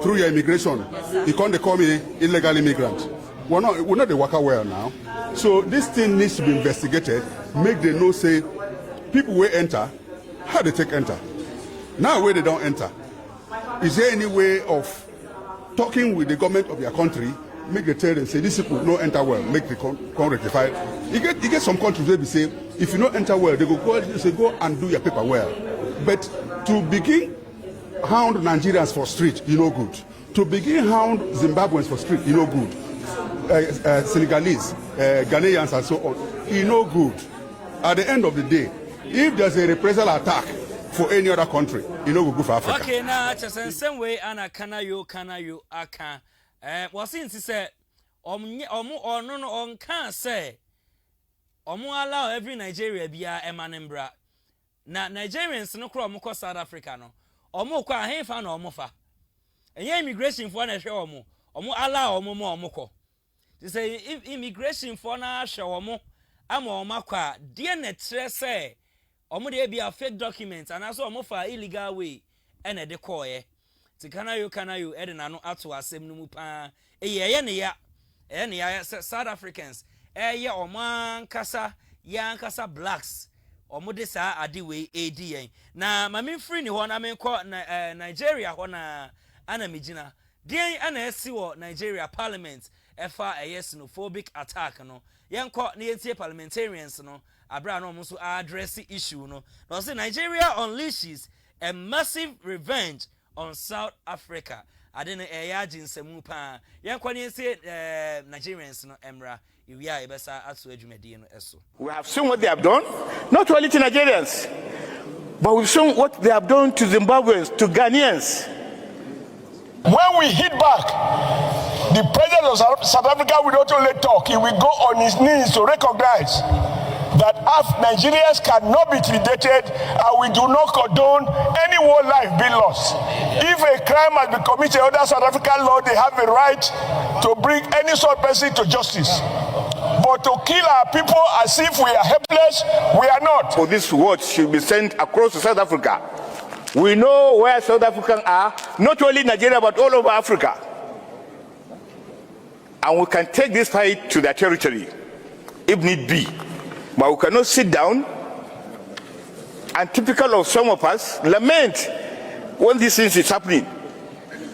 through your immigration. You can't call me illegal immigrant. We're not the worker well now. So this thing needs to be investigated. Make them know say people will enter, how they take enter. Now where they don't enter. Is there any way of talking with the government of your country, make the tell them say this people no enter well, make the con rectify. You get some countries where they say if you don't enter well, they go say go and do your paper well. But to begin hound Nigerians for street, you know good. To begin hound Zimbabweans for street, you know good. Senegalese, Ghanaians and so on, you know good. At the end of the day, if there's a reprisal attack for any other country, you know, we go for Africa. Okay, now just in same way, Anna Kanayo, Aka. Was since he said, on can't say, allow every Nigeria be a manembra. Now, Nigerians no crow moko South Africa no, kwa hefa no mofa. And your immigration for na show mo, allow mo moko. They say if immigration for na show mo, amo makwa, dear net say. Omo dey be a fake documents and also omo for illegal way ene de call ye ti kanayo e de na no ato asem no mu pa ye ne ya South Africans ye omo ankasa blacks omo de sa ade we edi na mame free ni ho na me call Nigeria ho na ana mejina den ana esi wo Nigeria parliament efa xenophobic attack no yenko na yentie parliamentarians no abra no so address issue no. Now say Nigeria unleashes a massive revenge on South Africa. I didn't imagine semu pa. Yenko ni say Nigerians no emra iwia ebesa aso adwumadi no eso. We have seen what they have done, not only to Nigerians, but we've seen what they have done to Zimbabweans, to Ghanaians. When we hit back, the president of South Africa will not only talk, he will go on his knees to recognize that Nigerians cannot be intimidated, and we do not condone any war life being lost. If a crime has been committed under South African law, they have a right to bring any sort of person to justice. But to kill our people as if we are helpless, we are not. So this word should be sent across to South Africa. We know where South Africans are, not only Nigeria, but all over Africa. And we can take this fight to their territory, if need be. But we cannot sit down and, typical of some of us, lament when these things is happening.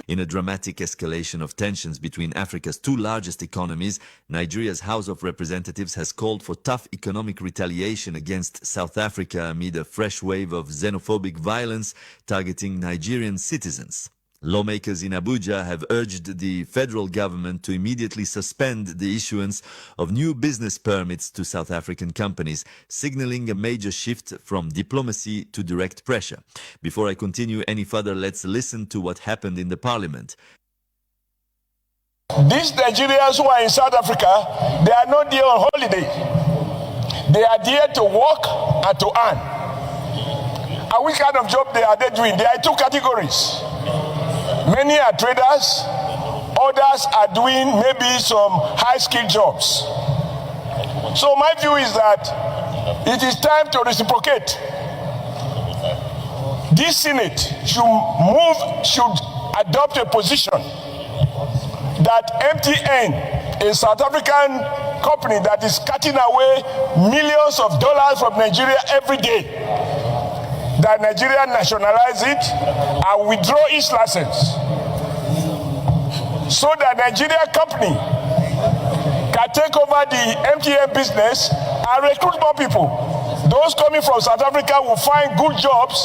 In a dramatic escalation of tensions between Africa's two largest economies, Nigeria's House of Representatives has called for tough economic retaliation against South Africa amid a fresh wave of xenophobic violence targeting Nigerian citizens. Lawmakers in Abuja have urged the federal government to immediately suspend the issuance of new business permits to South African companies, signaling a major shift from diplomacy to direct pressure. Before I continue any further, let's listen to what happened in the parliament. These Nigerians who are in South Africa, they are not there on holiday. They are there to work and to earn. And which kind of job they are doing? There are two categories. Many are traders, others are doing maybe some high-skilled jobs. So my view is that it is time to reciprocate. This Senate should adopt a position that MTN, a South African company that is cutting away millions of dollars from Nigeria every day, that Nigeria nationalize it and withdraw its license, so that Nigeria company can take over the MTN business and recruit more people. Those coming from South Africa will find good jobs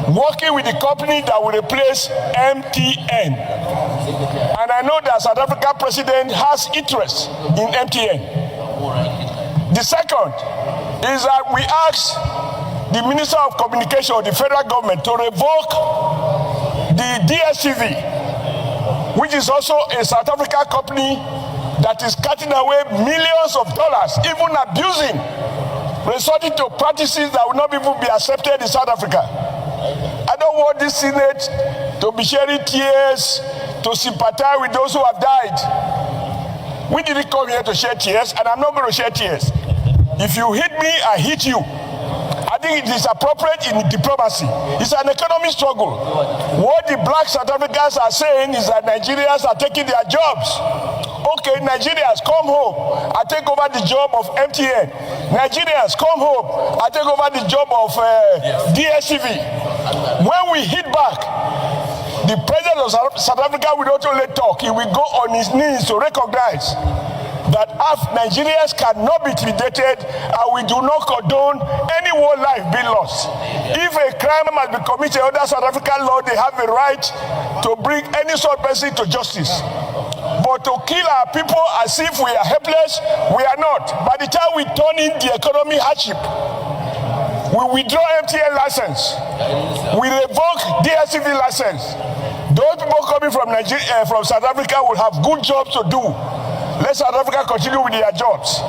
working with the company that will replace MTN. And I know that South African president has interest in MTN. The second is that we ask the Minister of Communication of the federal government to revoke the DSTV, which is also a South African company that is cutting away millions of dollars, even abusing, resorting to practices that will not even be accepted in South Africa. I don't want this Senate to be shedding tears, to sympathize with those who have died. We didn't come here to shed tears, and I'm not going to shed tears. If you hit me, I hit you. I think it is appropriate in diplomacy. It's an economic struggle. What the black South Africans are saying is that Nigerians are taking their jobs. Okay, Nigerians, come home. I take over the job of MTN. Nigerians, come home. I take over the job of DSTV. When we hit back, the president of South Africa will not only talk, he will go on his knees to recognize that Nigerians cannot be intimidated, and we do not condone any war life being lost. If a crime has been committed under South African law, they have a right to bring any sort of person to justice. But to kill our people as if we are helpless, we are not. By the time we turn in the economy hardship, we withdraw MTN license, we revoke DSTV license. Those people coming from Nigeria, from South Africa, will have good jobs to do. Let South Africa continue with their jobs.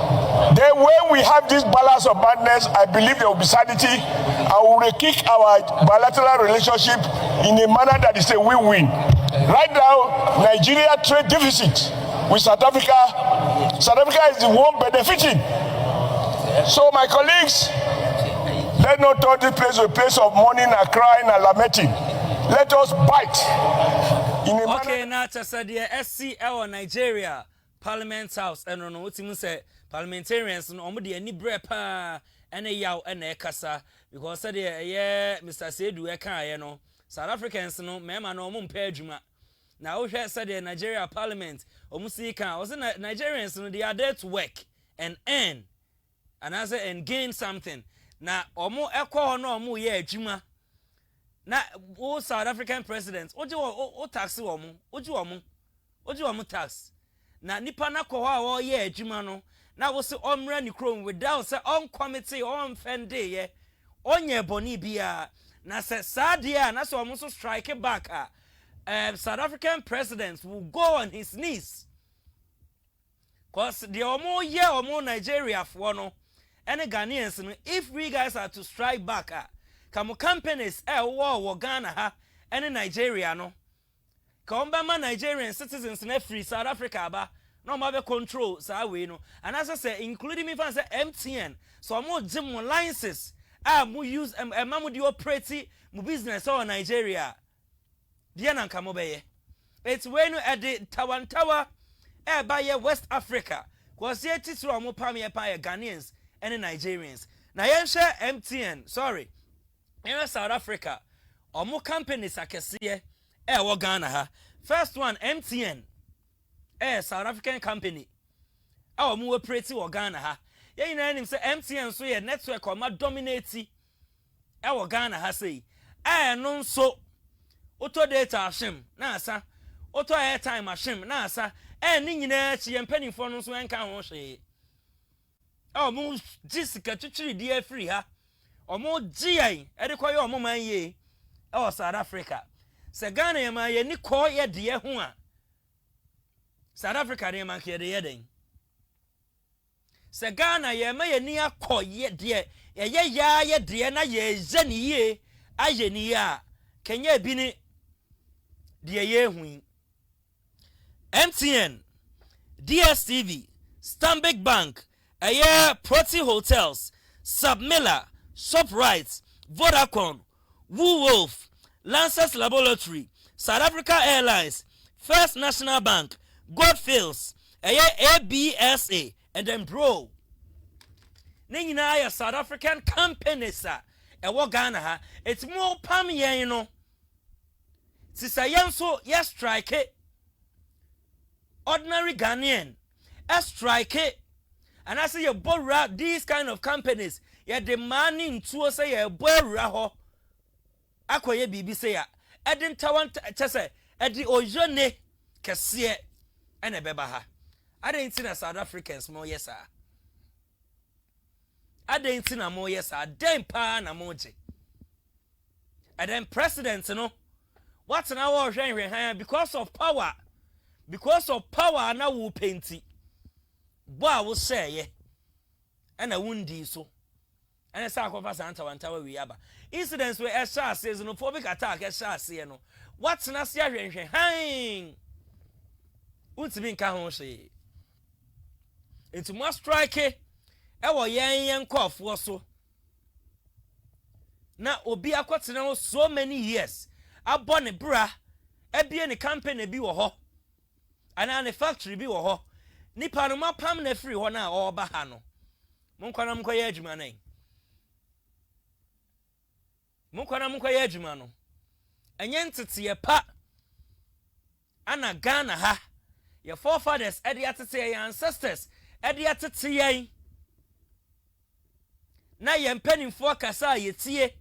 Then when we have this balance of madness, I believe there will be sanity, and we will kick our bilateral relationship in a manner that is a win-win. Right now, Nigeria trade deficit with South Africa. South Africa is the one benefiting. So my colleagues, let's not turn this place to a place of mourning and crying and lamenting. Let us bite. Okay, now to say the SCL Nigeria Parliament House, and on what you say, parliamentarians no omo de ani bre pa ene yaw ene kasa, because said yeah Mr. Sedu e kan ye no South Africans no mema no omo mpa adwuma na wo hwe said the Nigeria Parliament omo si kan, was Nigerians no they are there to work and earn and as and gain something. Na omo ekọ no omo ye adwuma na wo South African president oje o tax omo oje omo tax na nipa na ko ha wo ye adwuma no na wo se omra ni krom without say on committee on fende ye onye boni bia na se sadia na so omo so strike back South African president will go on his knees cause the omo ye omo Nigeria for no any Ghanaians no if we guys are to strike back kamo companies wo Ghana ha any Nigeria no ka ombema Nigerian citizens na free South Africa ba no ma be control sa we no and as I say including me fan say MTN so mo gym licenses mo use mo di operate mo business or Nigeria dia na nka mo be ye it's when no at the Tower by West Africa cause ye titru mo pam ye pa Ghanaians and Nigerians na yen share MTN sorry in South Africa omo companies akese wo Ghana ha first one MTN South African company omo operate wo Ghana ha ye na nim say MTN so ye network o ma dominate wo Ghana ha sei no so auto data ashim na asa auto airtime ashim na asa ni nyina chi ye mpanifo no so enka ho hwe omo jisika twitwiri dia free ha omo giai de koye omo man ye South Africa se Ghana ye man ye ni ko ye de ho a South Africa de man ke de ye den se Ghana ye man ye ni akoye de ye ya ye de na ye zani ye aye ni ya kenya bi ni de ye hu MTN DSTV Stanbic Bank Proti Hotels Submiller Shoprite Vodacom Woolworth Lancers Laboratory South Africa Airlines First National Bank Goldfields ABSA and then bro Nina South African companies Ghana ha it's more pam yen you know Sisayan so yes strike it ordinary Ghanaian strike it and I say you borrow these kind of companies you're demanding to say you borrow ho akoye bibi say ya edin tawan chese edi ojone kese ene beba ha adentin na South Africans mo yes ah adentin na mo yes ah den pa na mo je and then president no what na wo hwen han because of power na wo penti bo a wo say ye and a wundi so and a sack of us and Tawantawa we aba incidents where Esha says no phobic attack Esha say no what na sia hwen han untimi nka ho hye it must strike e wo yen nkofo so na obi akwotena so many years abone bra ebie ne campaign bi wo ho ana ne factory bi wo ho nipa no mapam na free ho na oba ha no monkwana mkoye adwuma nan monkwana mkoye adwuma no enye ntete pa ana Ghana ha your forefathers edi atete your ancestors edi atete yen na ye mpanimfo kasa yetie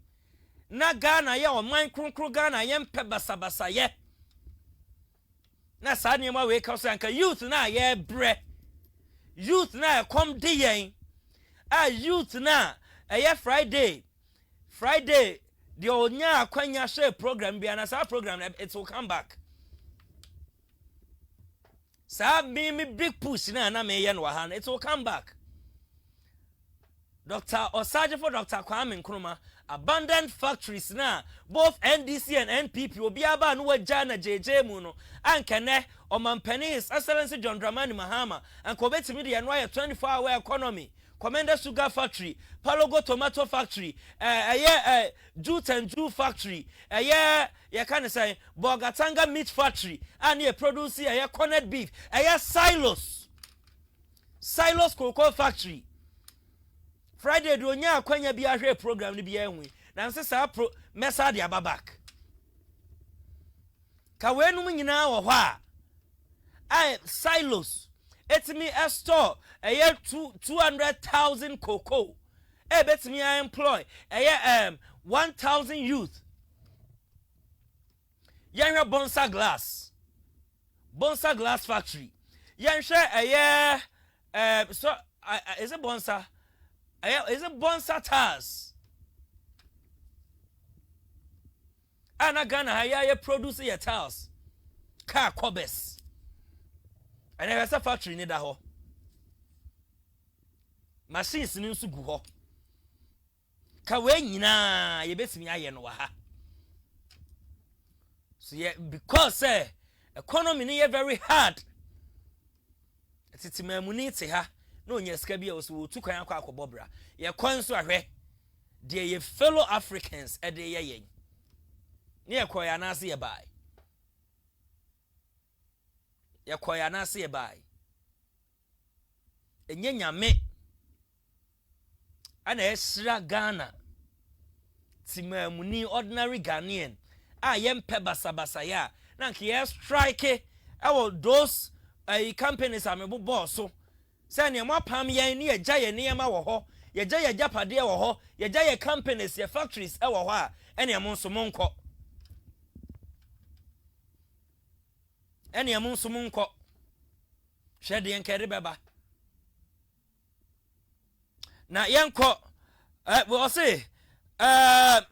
na Ghana ye oman kronkro Ghana ye mpe basabasa ye na sa niema we ka so anka youth na ye bre youth na come de yen youth na Friday the onya akwanya share program bi na sa program it will come back sa me big push na me ye no ha it will come back Dr. Osaje for Dr. Kwame Nkrumah abandoned factories na both NDC and NPP obi aba no waja na JJ mu no ankene omampani His Excellency John Dramani Mahama and kobetimi de no 24-hour economy Commander Sugar Factory Palogo Tomato Factory Jute and Jew Factory you can say Bogatanga Meat Factory and you produce corned beef Silos Cocoa Factory Friday do nya akwanya bi ahwe program ni bi enwe na nse sa pro mesa de ababak ka wenum nyina wo hɔ a silos etimi store 200,000 cocoa betimi employ 1,000 youth yanhwe bonsa glass factory yanhwe so is it bonsa is it bonsa tires ana Ghana haya produce your tires car cobes and there's a factory ni da ho machines ni nso gu ho ka we nyina ye betimi aye no wa ha so yeah because economy ni very hard titimamuni te ha na onye sika bia so otu kwan akwa akobobra ye kwan so ahwe de ye fellow Africans e de ye yen ne ye koya na ase ye bai ye koya na ase ye bai enye nyame ana esra Ghana timamuni ordinary Ghanaian a yempe basabasa ya na nke ye strike those companies amebo boss so say ne mapam yen ne yegya ye niema wo ho yegya ye japade wo ho yegya ye companies ye factories wo ho a ene mo nso monko ene mo nso monko hwede yen kere beba na yenko we say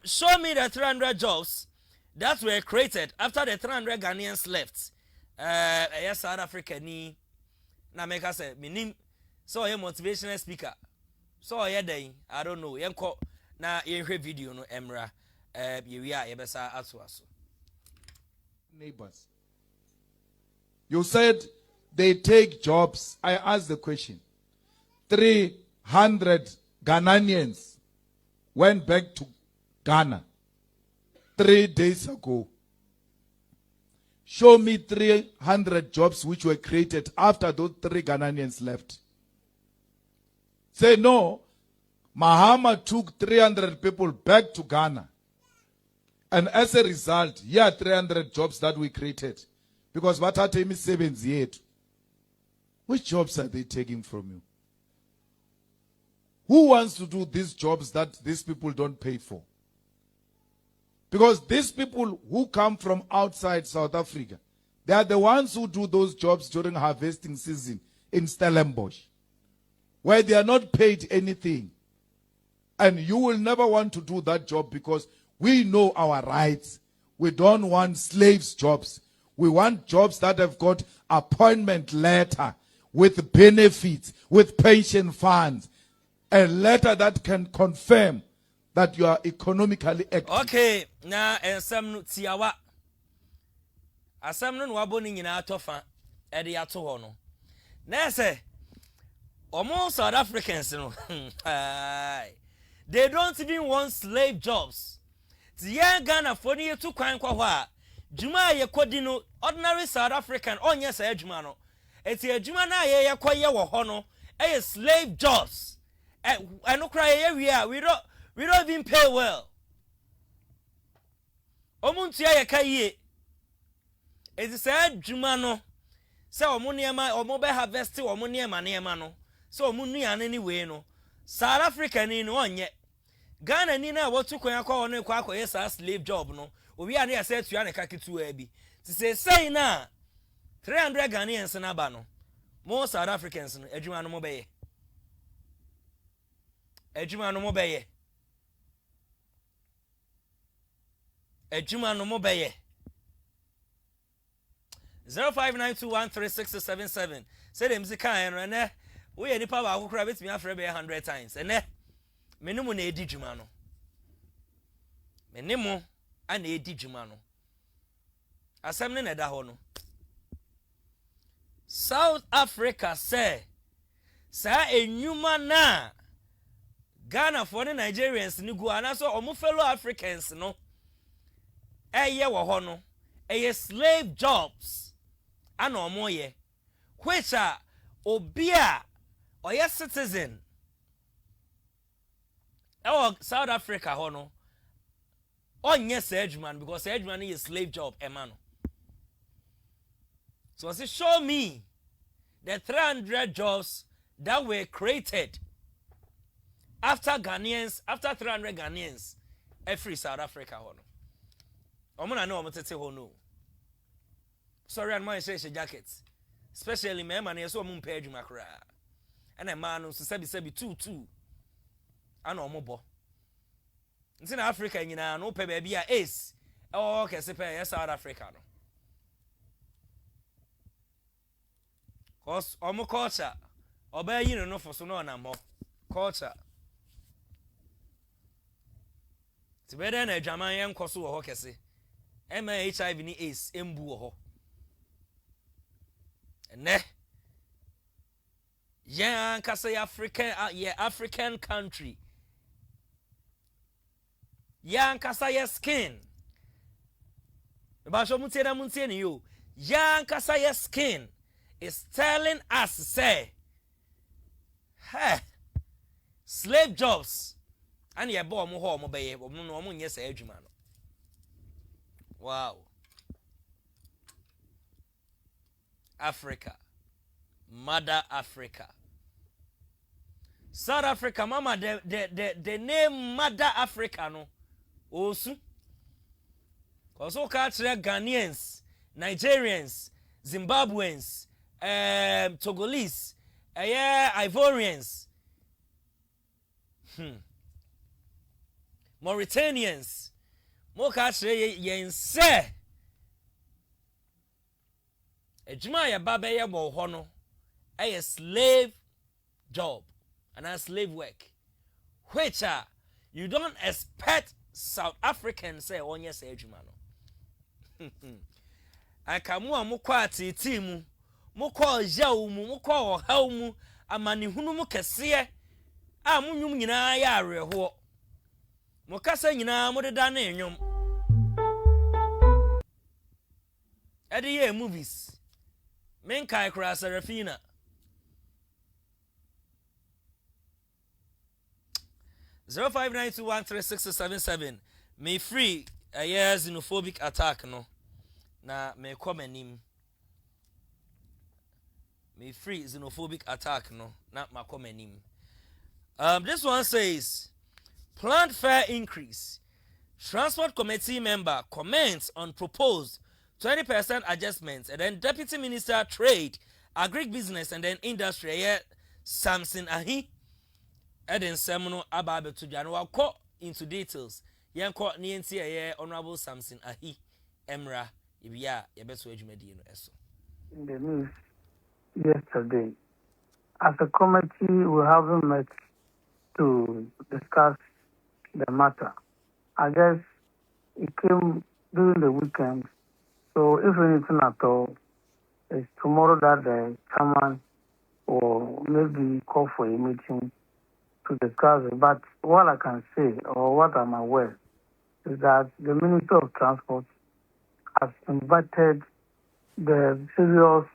show me the 300 jobs that were created after the 300 Ghanaians left. Yes, South Africa ni na make us say minim so a motivational speaker. So yeah day, I don't know. Yenko na yenhwe video no emra ye a yebesa aso. Neighbors. You said they take jobs. I asked the question. 300 Ghanaians went back to Ghana 3 days ago. Show me 300 jobs which were created after those 3 Ghanaians left. Say no, Mahama took 300 people back to Ghana. And as a result, here are 300 jobs that we created. Because what are me 78? Which jobs are they taking from you? Who wants to do these jobs that these people don't pay for? Because these people who come from outside South Africa, they are the ones who do those jobs during harvesting season in Stellenbosch, where they are not paid anything. And you will never want to do that job because we know our rights. We don't want slaves jobs. We want jobs that have got appointment letter with benefits, with pension funds, a letter that can confirm that you are economically active. Okay, na ensam no tiawa. Asam no waboni nyina atofa e de ato ho no. Na say omo South Africans no. They don't even want slave jobs. Tiya Ghana for ni to kwan kwa ho a juma ye kodi no ordinary South African onye sa adwuma no. Eti adwuma na ye yekoye wo ho no e slave jobs. No cry ye we don't even pay well. Omuntia ye ka ye. Eti sa adwuma no se omuniema omobe harvest omuniema niema no. So omunuane ni we no. South Africa ni no onye. Ghana ni na wotu kwan akwa no kwa akoye sa slave job no. Obi ane ya say tuya ne kakitu abi. Ti say na 300 Ghanaians na ba no. More South Africans no adwuma no mo be ye. Adwuma no mo be ye. Adwuma no mo be ye. 0592136677. Say dem zika en na we ye nipa ba akokora betimi afre be 100 times. Ene menimu na edi dwuma no. Menimu ana edi dwuma no. Asem ne na da ho no. South Africa say sa enyuma na Ghana for the Nigerians ni go anaso omo fellow Africans no eye wo ho no eye slave jobs ana omo ye which are obia oye citizen South Africa ho no onye sa adwuma because sa adwuma is slave job emano. So say show me the 300 jobs that were created after 300 Ghanaians every South Africa ho no. Omuna no omotete ho no. Sorry and my say jacket. Especially me man yeso omum pay adwuma kra. And a man no so sebi 22. Ana omobo. Nti na Africa nyina no pe ba bia ace. Okay se pe South Africa no. Cause omo culture obey you no for so no na mo. culture. Ti better na German yan koso wo ho kese. HIV ni AIDS embu wo ho. Ene. Yan kasa African country. Yan kasa ya skin. Ba so muntie ni yo. Yan kasa ya skin is telling us say hey, slave jobs and ye bo mo ho mo be ye no mo nye sa adwuma no. Wow. Africa. Mother Africa. South Africa, mama, the name Mother Africa no. Osu. Also catch Ghanaians, Nigerians, Zimbabweans, Togolese, Ivorians, Mauritanians. Mo catch yen say. Ejuma ya baba ya bo hono. A slave job and a slave work, which you don't expect South Africans say on your say jumano. I come one mo kwati timu, mo call jau mu, mo call how mu, a mani hunu mo kese, a munyum yina ya reho. Mo kasa yina mo de dane nyom. Edi movies. Menkai kra Serafina. 0592136677. Me free a xenophobic attack no. Na me komenim. Me free xenophobic attack no. Na ma komenim. This one says planned fare increase. Transport committee member comments on proposed 20% adjustments, and then Deputy Minister Trade, Agribusiness and then Industry Samson Ahi Eden Semono Ababe to Janwa ko into details. Yan ko NNT Honorable Samson Ahi Emra Ibia Yabeto Ejumedi no eso. In the news yesterday, as a committee we haven't met to discuss the matter. I guess it came during the weekend. So if anything at all, it's tomorrow that the chairman or maybe call for a meeting to discuss it. But what I can say, or what I'm aware, is that the Minister of Transport has invited the serious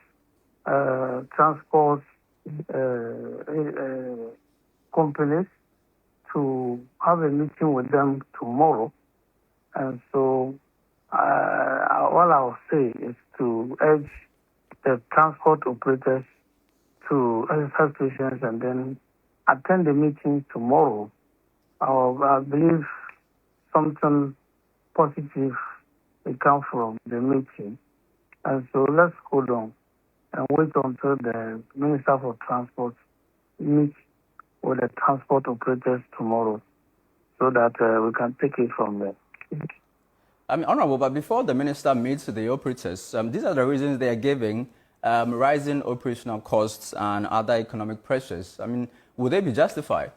transport companies to have a meeting with them tomorrow. And so all I'll say is to urge the transport operators to exercise patience and then attend the meeting tomorrow. I believe something positive will come from the meeting. And so let's hold on and wait until the Minister for Transport meets with the transport operators tomorrow so that we can take it from there. Honorable, but before the minister meets the operators, these are the reasons they are giving, rising operational costs and other economic pressures. Would they be justified?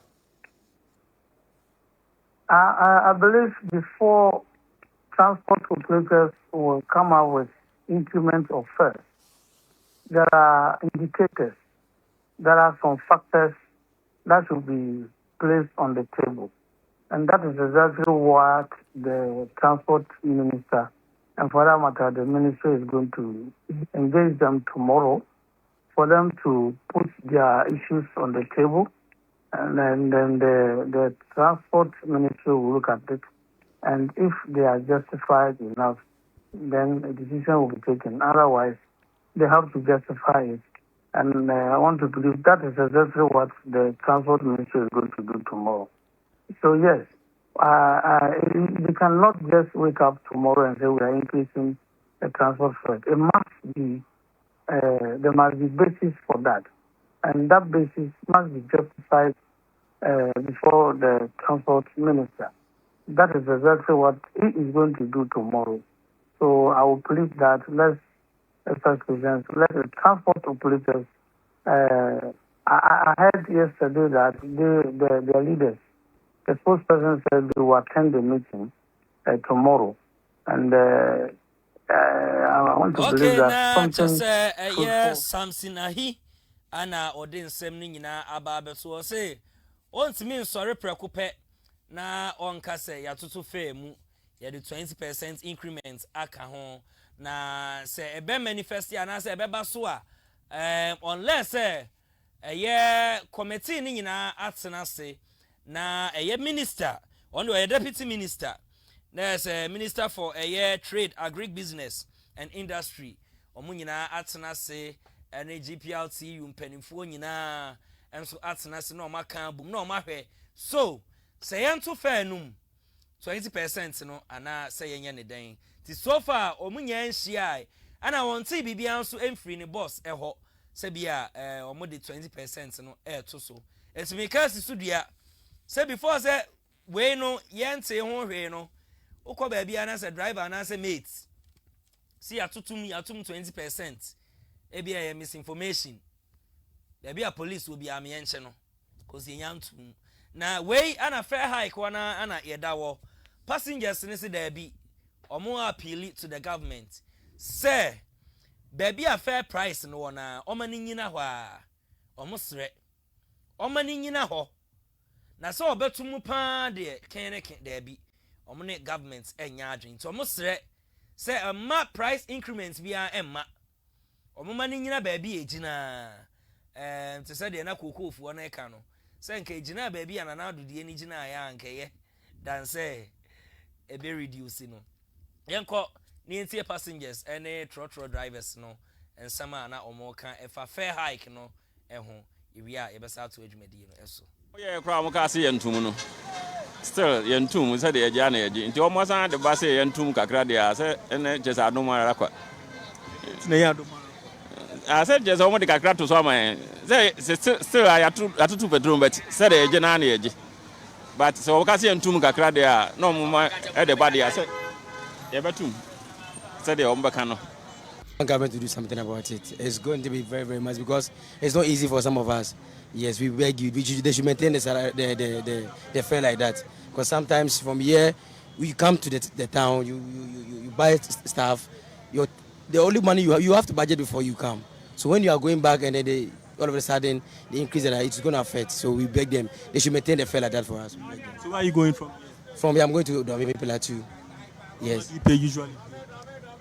I believe before transport operators will come out with increments of fares, there are indicators, there are some factors that should be placed on the table. And that is exactly what the transport minister and for that matter the ministry is going to engage them tomorrow for them to put their issues on the table. And then the transport ministry will look at it. And if they are justified enough, then a decision will be taken. Otherwise, they have to justify it. And I want to believe that is exactly what the transport ministry is going to do tomorrow. So yes, we cannot just wake up tomorrow and say we are increasing the transport fare. It must be, there must be basis for that. And that basis must be justified before the transport minister. That is exactly what he is going to do tomorrow. So I will plead that let the transport operators, I heard heard yesterday that their leaders, the spokesperson said they will attend the meeting tomorrow. And I want to believe that something... Yes, something ahi. Ana odin semni nyina ababe so say ontimi sorry prekupe na onka say yatoto fe mu ye the 20% increment aka ho na say ebe manifest ya na say ebe ba so a unless ye committee ni nyina atena se na ye minister on the deputy minister there's a minister for trade agribusiness and industry omu nyina atena se ene GPLT umpenimfo nyina enso atena se na omaka bum na omahwe so say yento fa enum 20% no ana say yenye ne den ti so far omunya nhia ana wonte bibia nso emfiri ne boss eho se bia omo de 20% no to so etimika sisudua say before say we no yente ho hwe no ukọ ba bia na say driver na say mate see atum 20% ebia misinformation there be a police will be amienche no cause yantum na we ana fair hike wana ana yedawo passengers ni say there be omo appeal to the government say baby a fair price no na omani nyina ho a omo sre omani nyina ho na so obetum pa de keneke there be omo ne government enya adwen to omo sre say a ma price increment bia emma omuma ni nyina baabi ejina te say de na kokofu na eka no say nka ejina baabi anana adodie ni jina ya nka ye dan say e be reduce no yenko ni entie passengers ene trotro drivers no ensama na omoka efa fair hike no eho ewia ye besa to adwumadi no eso oye kra mo ka se yentum no still yentum say de eja na eji nti omo san de ba say yentum kakra de a say ene jesa no mara kwa na ya do I said just almost the kakra to so man say still I atu bedroom but said the eje na eje but so we can see entum kakra there no mama e the body I said e betum said the ombeka no government to do something about it. It's going to be very, very much because it's not easy for some of us. Yes, we beg you. They should maintain the fare like that. Because sometimes from here, we come to the town, you buy stuff. The only money you have to budget before you come. So when you are going back and then all of a sudden they increase it, it's going to affect. So we beg them. They should maintain the fare like that for us. So where are you going from? From here, I'm going to Pillar 2. Yes. What do you pay usually?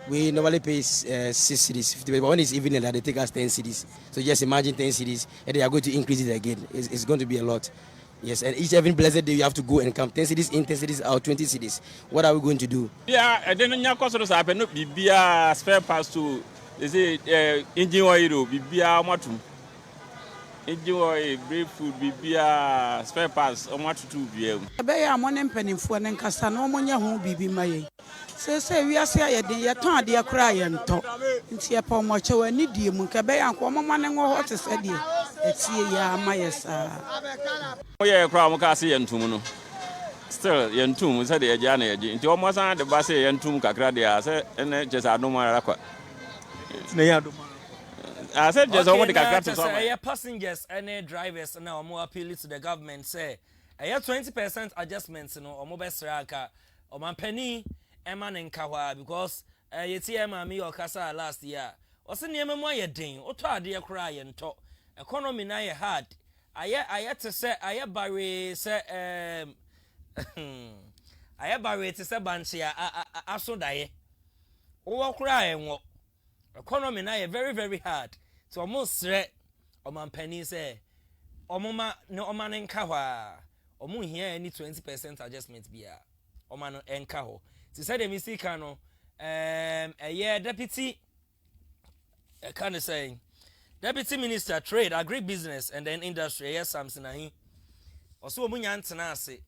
We normally pay 6 cities, 50, but when it's evening, they take us 10 cities. So just imagine 10 cities, and they are going to increase it again. It's going to be a lot. Yes, and every blessed day you have to go and come 10 cities in, 10 cities out, 20 cities. What are we going to do? Yeah, and then you cost us happen no be spare parts to they say engine oil be matum. Engine oil, brave food be spare parts or what to be. Be a money penny for an encasta no monya who be my. Say we are say the turn dear cry and talk. Into upon much or any dear Munkabe and Quaman and what is said here. It's ya my Oh yeah, Cramocasi and Tumuno. Still, Yentum said the Jana into almost the Basse Yentum Cacradia, and just I no more. I said just over the Cacradia passengers and drivers now more appeal to the government say a 20% adjustments no or mobile straka or my penny. Eman in Kawa because you see me or Casa last year. Or send you a ding or try dear cry and talk. Economy na hard. I had to say I barry say I barry to say banshia I so die. Oh cry and walk. Economy na very very hard. So almost threat or man penny say or mama no man in Kawa or moon here any 20% adjustment be a man en Kaho. She said the mistake no a year deputy kind of saying deputy minister trade agribusiness and then industry yes something ahi also omunya ntena ase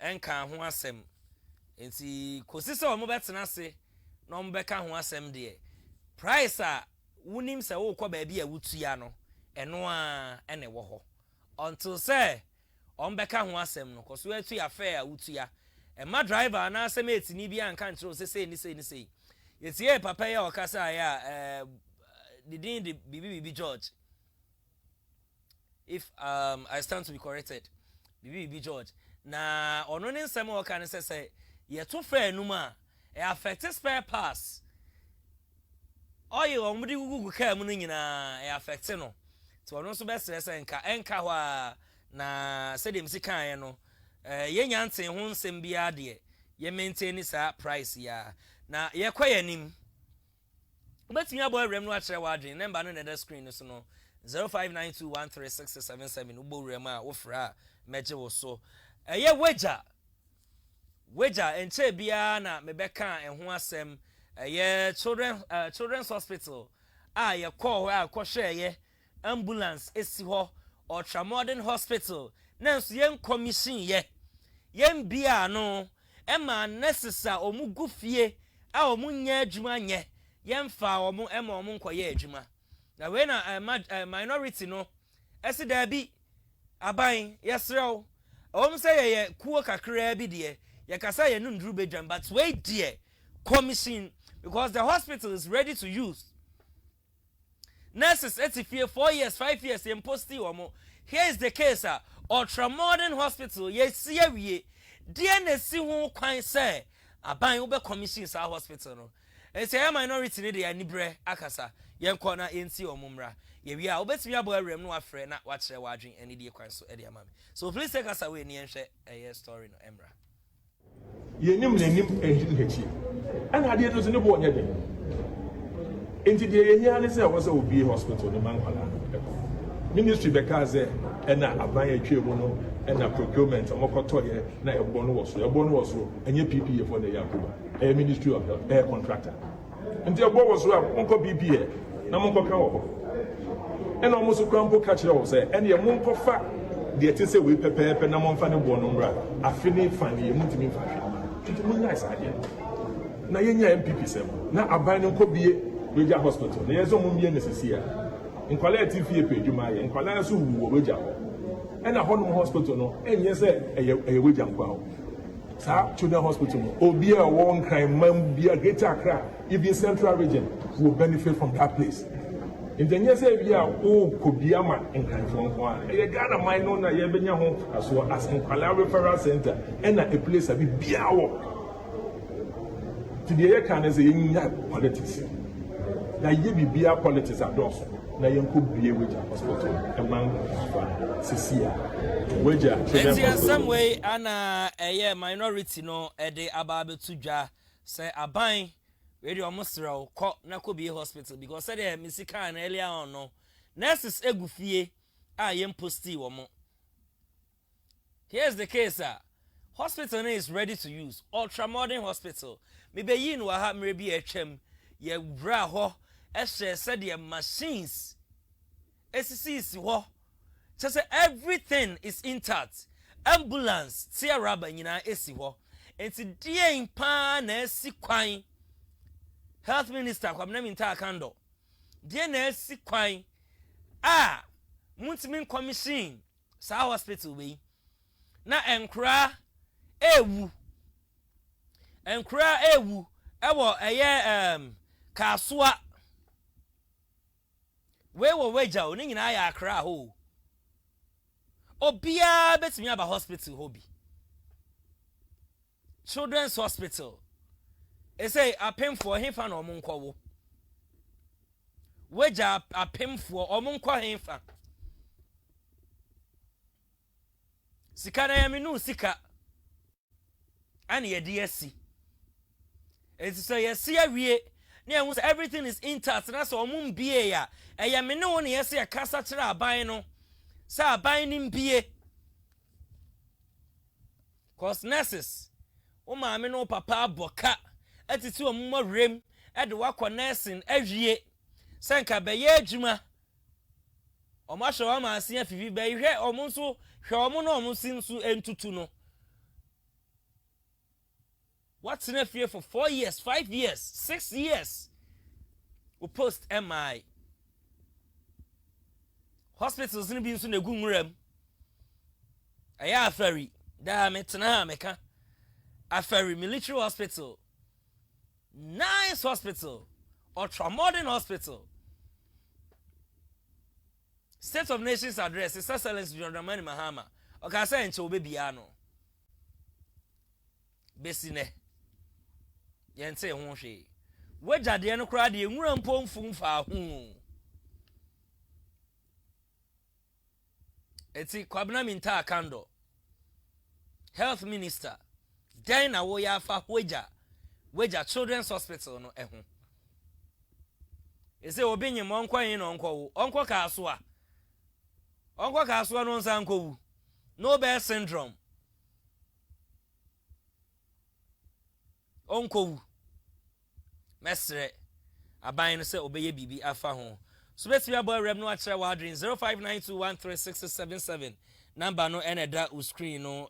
enka ho asem enti kosi se omo betena ase na omo beka ho asem de price a wunim se wo kwa ba bia wutua no eno a ene wo ho until say omo beka ho asem no koso atu ya fair a wutua e ma driver na asem etini bia nka ntro se ni sei yetie papa ya okasa ya didn't the bibi George if I stand to be corrected. Bibi George. Na ono ne nsem o kan say ye to fa enuma e affect spare parts. Oil omudi gugu ka mu no nyina e affect no. To ono so be stress enka ho a na se dem sikan no ye nyanten ho nsem bia de ye maintain sa price ya na ye kwayanim. Obetimi abo awrem no a kire wadwen number no na the screen so no 0592136677 uborem a wofra meje wo so ye weja enche bia na mebeka enho asem ye children's hospital ye call a kohwe ye ambulance esi ho ultramodern hospital na nso yen commission yen bia no ema necessary omugufie a omunya adwuma nye yen fa omu ema omu nkoye adwuma na we na minority no esi da bi aban yesrew say ye kuo kakra bi de ye kasa ye nduru bedwan but wait there commission because the hospital is ready to use nurses 4 years 5 years in posti omo. Here is the case ultramodern hospital yes wie dia na si ho kwan say aban wo be commission sa hospital no e say minority ne de anibre akasa yenko na enti omumra ye wi a obetimi abo awrem no afre na wa kire wadwen eni de kwan so e de amame so please take us away ni enhwe a story no emra yenim engine hechi ana ade to ne bo onye de enti de yenya ne say was obi hospital ne mankwala ministry bekaze ena aban atwemu no ena procurement omokoto ye na ebo no woso enye PPA for the Yakuba ministry of health contractor enti ebo woso a monko PPA na monko ka wo ena omo so kwampo ka kire wo say ena ye monko fa de eti say we pepepe na monfa ne bo no mbra afini fan ye mutimi fa hwe enti mun nice ade na yenya MPP sem na aban no ko bie Roja hospital na yezo mum bie nesisia nkwala tifie pedwuma ye nkwala so wu wo roja ho ena honum hospital no enye se eye roja nkwa ho sa children hospital no obi a won kan man bia Greater Accra even Central region will benefit from that place in the years bia o kobia ma nkan fon ko a eye Ghana man no na ye benya ho aso as nkwala referral center ena a place abi bia wo to the year can say nya politics na ye bibia politics adoso na yenko bie weja hospital among sisia weja in some way ana minority no de ababe tudwa say aban we dey almost raw ko na ko bie hospital because say the misika na earlier on no nurses egufie a yem posti wo mo. Here's the case hospital is ready to use ultramodern hospital me be yin wa ha mre bi atwam ye bra ho said the machines SCC ho say everything is intact ambulance tia raba nyina esi ho enti die impa na esi kwan health minister kwamna minta kando die na esi kwan muntimin commission sa hospital we na enkra ewu ewo kasua we wo weja o ni nyina ya akra ho obia betimi aba hospital ho bi children's hospital e say apemfo hefa na omunkwo wo weja apemfo omunkwo hefa sika na yaminu sika ani ye DSC it is say yes awie na everything is intact na so omum bie ya me ne won yes ya kasa kire aban no sa aban nim bie cause nurses o ma me no papa aboka atiti omum rem e de wakọ nursing awie senka be ye adwuma o ma hwe o ma asia fifi be hwe omum so hwe omum no omum sin so entutu no. What's in here for 4 years, 5 years, 6 years? We post MI. Hospitals in being soon a good room. A ferry. Damn it, meka. A ferry military hospital. Nice hospital. Ultramodern hospital. State of Nations address His Excellency John Dramani Mahama oka say enche obebia no besine yente ho hwe wejade no kra de enwura mpomfu mfa ho eti kwabna minta kando health minister den na wo ya fa weja children's hospital no eho ese obi nyem onkwan no onko onko ka so a onko ka so no nsa nko wu no bear syndrome onko wu mesre aban no se obeye bibi afa ho so beti aboy rem no akere wa adrin 0592136677 number no eneda u screen no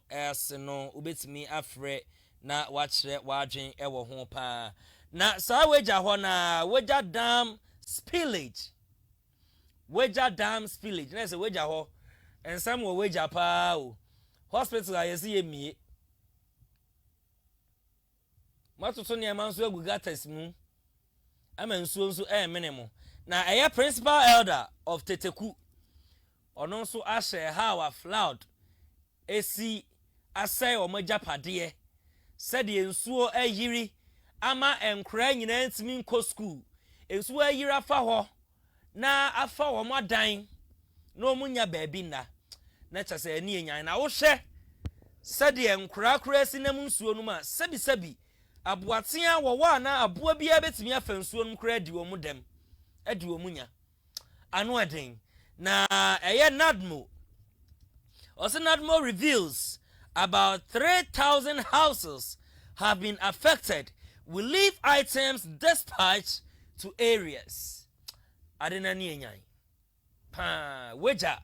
no ubetimi afre na wakere wa adrin ewo ho pa na sa weja ho na weja dam spillage na se weja ho ensam wo weja pa o hospital ayesi yemie matoto ne manso agugatas mu ama nsuo minimum na eye principal elder of Teteku ono nso ahye how flood esi asai omajapade said nsuo ayiri ama enkra nyina ntimi nko school nsuo ayiri afa ho na afa wo madan na omunya baabi na chase ani enyan na wo hye said enkra kra si nam nsuo no ma sabi abuatea wo na abua bia betimi afa nsuo no kra di wo mu dem adi wo munya anu eden na eye nadmo also nadmo reveals about 3,000 houses have been affected with relief items dispatched to areas adena ni enyan pa weja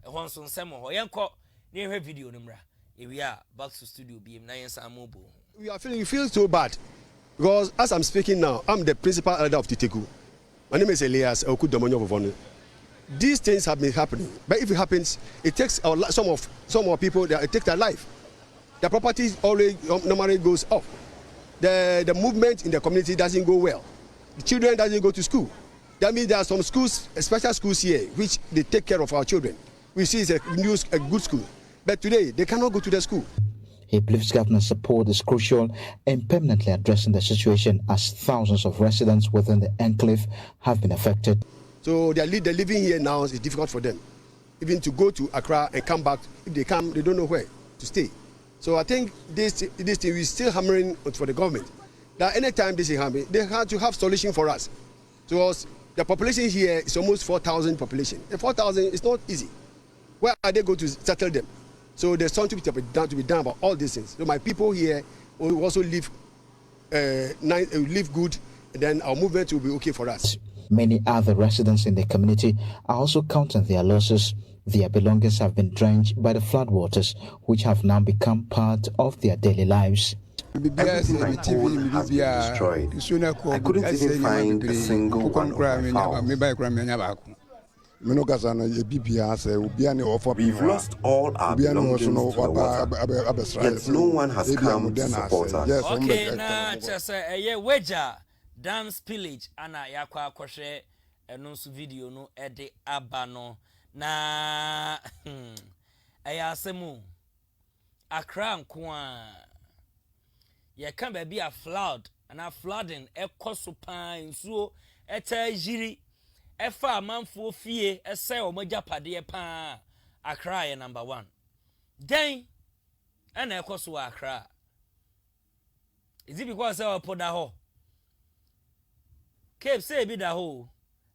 ehonso nsemo ho yenko ne hwe video no mra ewia back to studio biem na yensa amobo. We feel so bad because as I'm speaking now, I'm the principal elder of Teteku. My name is Elias Okudomonyo Vovone. These things have been happening, but if it happens, it takes some of people that it takes their life. The property always normally goes up. The movement in the community doesn't go well. The children doesn't go to school. That means there are some schools, special schools here, which they take care of our children. We see it's a good school, but today they cannot go to the school. He believes government support is crucial in permanently addressing the situation as thousands of residents within the enclave have been affected. So the living here now is difficult for them. Even to go to Accra and come back, if they come, they don't know where to stay. So I think this thing is still hammering for the government. That anytime this is happening, they have to have solution for us. So the population here is almost 4,000 population. And 4,000 is not easy. Where are they going to settle them? So there's something to be done about all these things. So my people here will also live good, and then our movement will be okay for us. Many other residents in the community are also counting their losses. Their belongings have been drenched by the floodwaters, which have now become part of their daily lives. Everything I own has been destroyed. I couldn't even find a single one of my fowls. We've lost all our belongings to the water, yet no one has come to support us. Okay, na chese weja dam spillage ana yakwa akwhwe enonso video no ede abano na asemu Accra nkoa ye kan ba bi a flood ana flooding ekoso pan nsuo eta jiri efa amanfo fie ese omajapade pa Accra ye number 1 then ana ekoso Accra is it because our poda ho Cape say bi da ho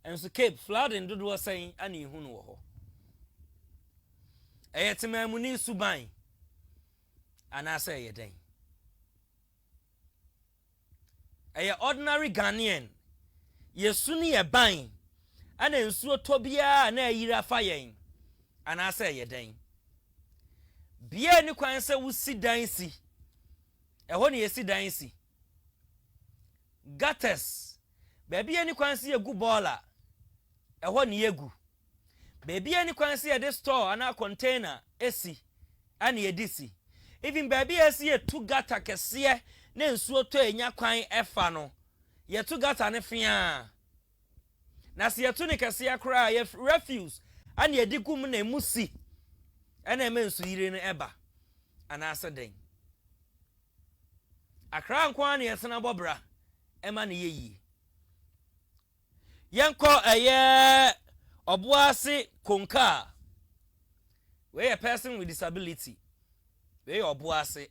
and so Cape flooding do do saying ani hu no ho eyetemamu ni suban ana say ye den eye ordinary Ghanaian yesu ni ye ban ana nsuo tobia na ayira fa yen ana say ye den bia ni kwan se wusi dan si eho ne yesi dan si gutters baby ani kwan se egu boiler eho ne yegu baby ani kwan se de store ana container esi ana yedisi even baby esi ye tu gutter kese na nsuo to enya kwan efa no ye tu gutter ne fia na se ye tu ne kese akra ye refuse ana yedi gum na emusi ana eme nsu yire no eba ana aseden akra nkwa na yesena bobra ema na yeyi yenko eye obuase konka we a person with disability we obuase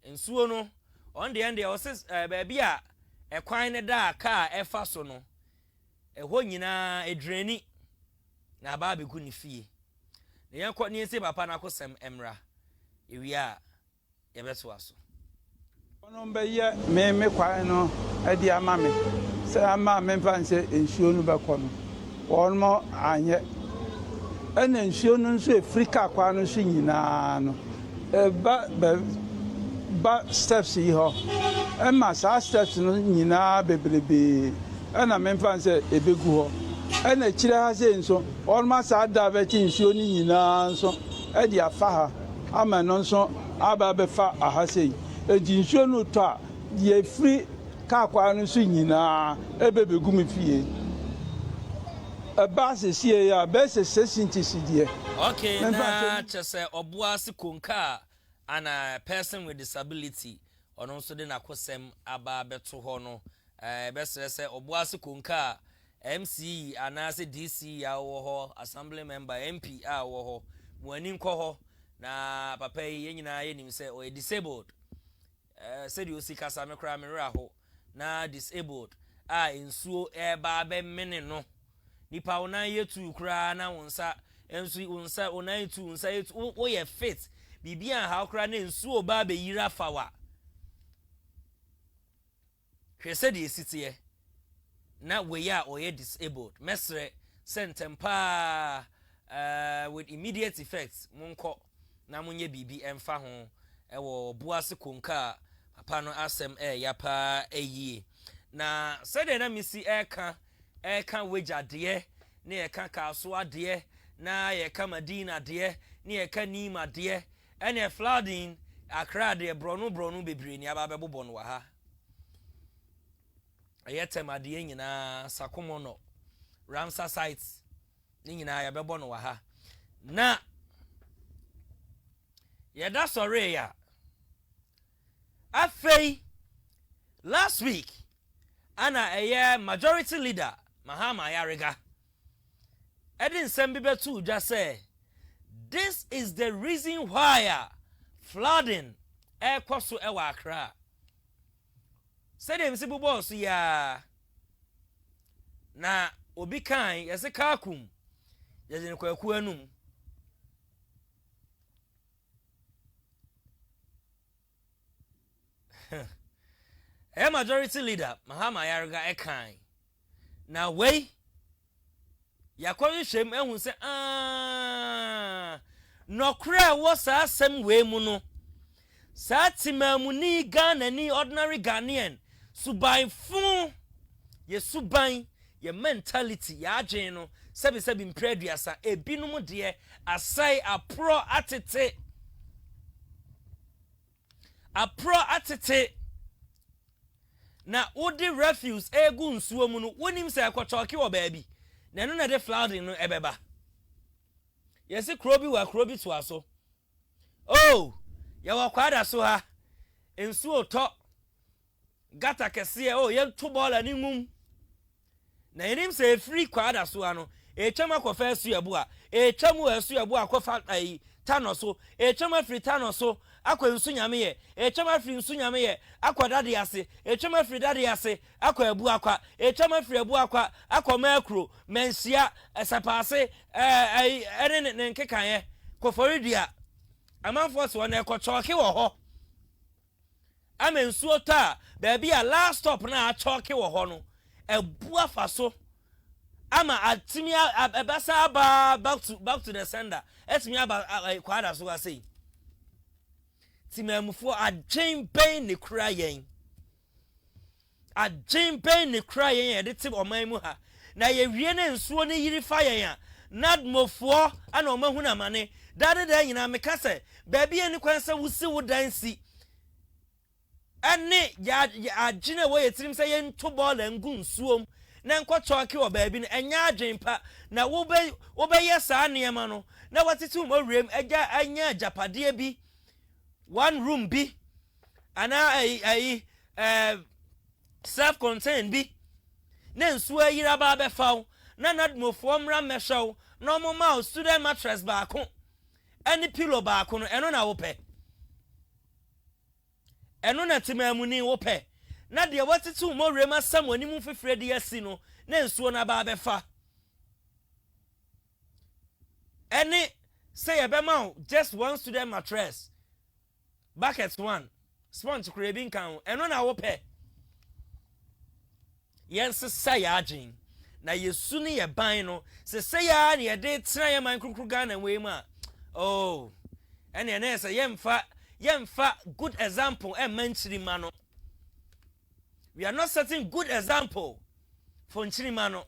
ensuo no on the end there was baby a ekwan ne da car efa so no eho nyina edreni na ba beku ni fie ne yenko ne ese papa na kosem emra ewia yebeto aso ono be ye me kwan no edi ama me se ama me mfa nse ensuo no be ko no wonmo anye ena ensuo no nso Africa kwa no so nyina no ba steps yi ho ema sa steps no nyina bebrebe ena me mfa nse ebegu ho ena kire ha se nso wonmo sa da be chi ensuo ni nyina nso edi afa ha ama no nso aba be fa aha sei ejinsuo no to a ye free ka kwa no so nyina ebebegu me fie eba se sie ya be se 6 inches die okay na chese obuase konka ana person with disability ono nso de na kosem aba beto ho no be se obuase konka MC ana se DC ya wo ho assembly member MP a wo ho muani nko ho na papa yi nyina ye nim se o disabled said you see kasa me kra me raho na disabled ensuo ba be mene no nipa onan yetu kra na wonsa ensu wonsa onan yetu wonsa yetu wo ye fit bibia ha kra na ensuo ba be yira fawa hwese de sitie na we ya o ye disabled mesre sentempa with immediate effects monko na munye bibi emfa ho ewo buase konka papa no asem ya pa eyi na sede na misi eka weja de ne eka kaso ade na eka madina de ne eka nima de ene flooding akra de bronu bebre ni aba bebobo no ha ayetem ade nyina sakomo no Ramsar sites ni nyina ya bebo no ha na yeda sorry ya afei last week ana majority leader Mahama Yariga edin sembi betu just say this is the reason why flooding kwaso ewa Accra said him sibu boss ya na obi kan yese kakum yeze ne kwaku anum majority leader Mahama Yariga ekan na wey yakori shem ehun se no kra wo sa asem we mu no sa timamuni Ghana ni ordinary Ghanaian suban fun ye suban ye mentality ya agyen no sebi mpreduasa ebinum de asai apro atete na odi refuse egu nsuo mu no wonim se akochoke wo baabi na no na de flooding no ebeba yesi krobi wa krobi to aso oh ya wa kwada so ha nsuo to gata kese oh ye to bola ni ngum na yenim se free kwada so ano echama ko fa asu yabu a echamu asu yabu akofa ai tano so echama free tano so akwa nsu nyame ye echama free nsu nyame ye akwa dade ase echama free dade ase akwa abu akwa echama free abu akwa akwa makro mensia esapase ene ne nkekan ye koforidua amanfo so na ekochoke wo ho amensuo ta baabi a last stop na achoke wo ho no ebu afaso ama atimi abasa ba back to the sender etimi aba kwada so asei timamfo agyen ben ne kura yen de tip oman mu ha na ye wie ne nsuo ne yiri fa yen a nadmofo ana omahu na mane dade da nyina meka se baabi eni kwanse wusi wo dansi ene ya agyene wo ye tirim se ye nto ball ngu nsuom na nkɔ talk o baabi no enya adwen pa na wo be yes anema no na watete mo rem agya anya japade bi one room bi ana self contained bi na nsu ayira ba be faw na nadmofo mra mmehwew na omoma student mattress baako ani pillow baako no eno na wo pɛ eno na timamuni wo pɛ na de watete mo rem asam wani mu fefre de asi no na nsuo na ba be fa any say a bema just one student mattress bucket one sponge craving kan eno na wo pɛ yes say agin na yesu ne ye ban no say ya na ye de tena ye man krukru Ghana we ma oh ene na say yemfa good example e manchiri ma no we are not setting good example for nchiri ma no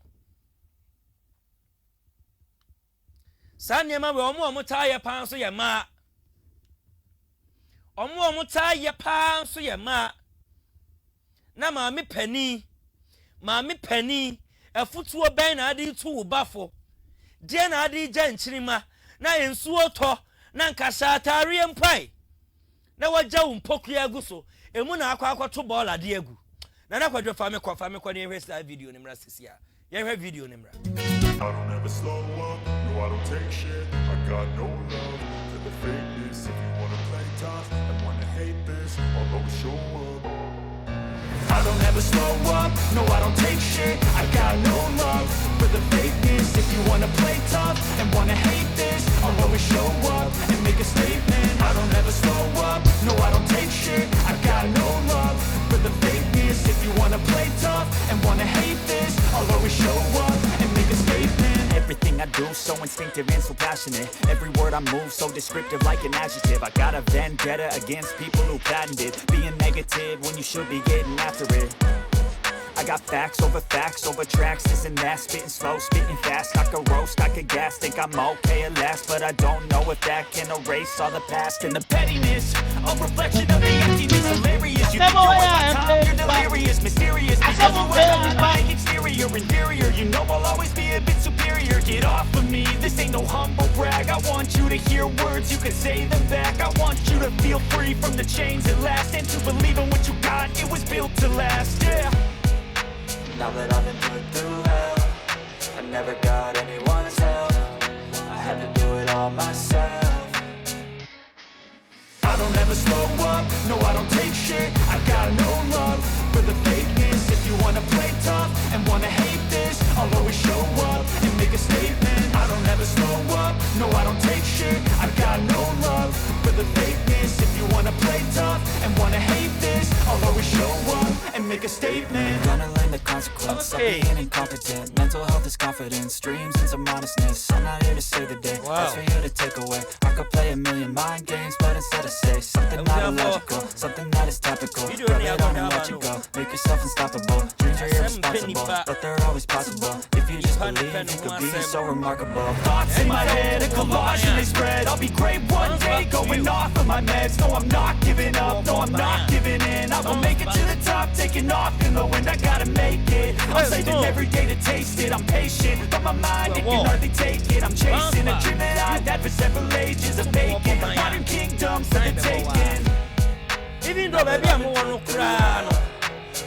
sanyema we omo taa ye pan so ye ma omo taa ye pan so ye ma na maami pani afutuo ben na adi tu wo bafo de na adi gya nchirima na ensuo to na nkasa atare mpai na wagya wo mpokua agu so emu na akwa to ball ade agu na kwadwo fa me kwa ne hwe style video ne mra sisia ye hwe video ne mra. I don't ever slow up, no I don't take shit, I got no love for the fakeness. If you wanna play tough and wanna hate this, I'll always show up. I don't ever slow up, no I don't take shit, I got no love for the fakeness. If you wanna play tough and wanna hate this, I'll always show up and make a statement. I don't ever slow up, no I don't take shit, I got no love for the fakeness. If you wanna play tough and wanna hate this, I'll always show up and make a statement. Everything I do so instinctive and so passionate. Every word I move so descriptive like an adjective. I got a vendetta against people who patented being negative when you should be getting after it. I got facts over tracks, this and that, spitting slow, spitting fast. I could roast, I could gas, think I'm okay at last, but I don't know if that can erase all the past and the pettiness. A reflection of the emptiness, hilarious. You think you're worth my time, you're delirious, mysterious. Because you are my exterior, inferior. You know I'll always be a bit superior. Get off of me, this ain't no humble brag. I want you to hear words, you can say them back. I want you to feel free from the chains at last, and to believe in what you got, it was built to last, yeah. Now that I've been put through hell, I never got anyone's help. I had to do it all myself. I don't ever slow up, no I don't take shit, I got no love for the fakeness. If you wanna play tough and wanna hate this, I'll always show up and make a statement. I don't ever slow up, no I don't take shit, I got no love for the fakeness. If you wanna play tough and wanna hate this, I'll always show up and make a statement. Gonna learn the consequence of being incompetent. Mental health is confidence, dreams and some honestness. I'm not here to save the day, that's for you to take away. I could play a million mind games, but instead I say something not illogical, something that is topical. Rub it on and let you go, make yourself unstoppable. Dreams are irresponsible, but they're always possible. If you just believe, you could be so remarkable. Thoughts in my head, a collage and they spread. I'll be great one day, going off of my meds. No, I'm not giving up, no, I'm not giving in. I will make it to the top, taking off in the wind. I gotta make it, I'm saving every day to taste it. I'm patient, but my mind, it can hardly take it. I'm chasing a dream that I've had for several ages of vacant. Modern kingdoms for the taking. Even though baby I'm one cry,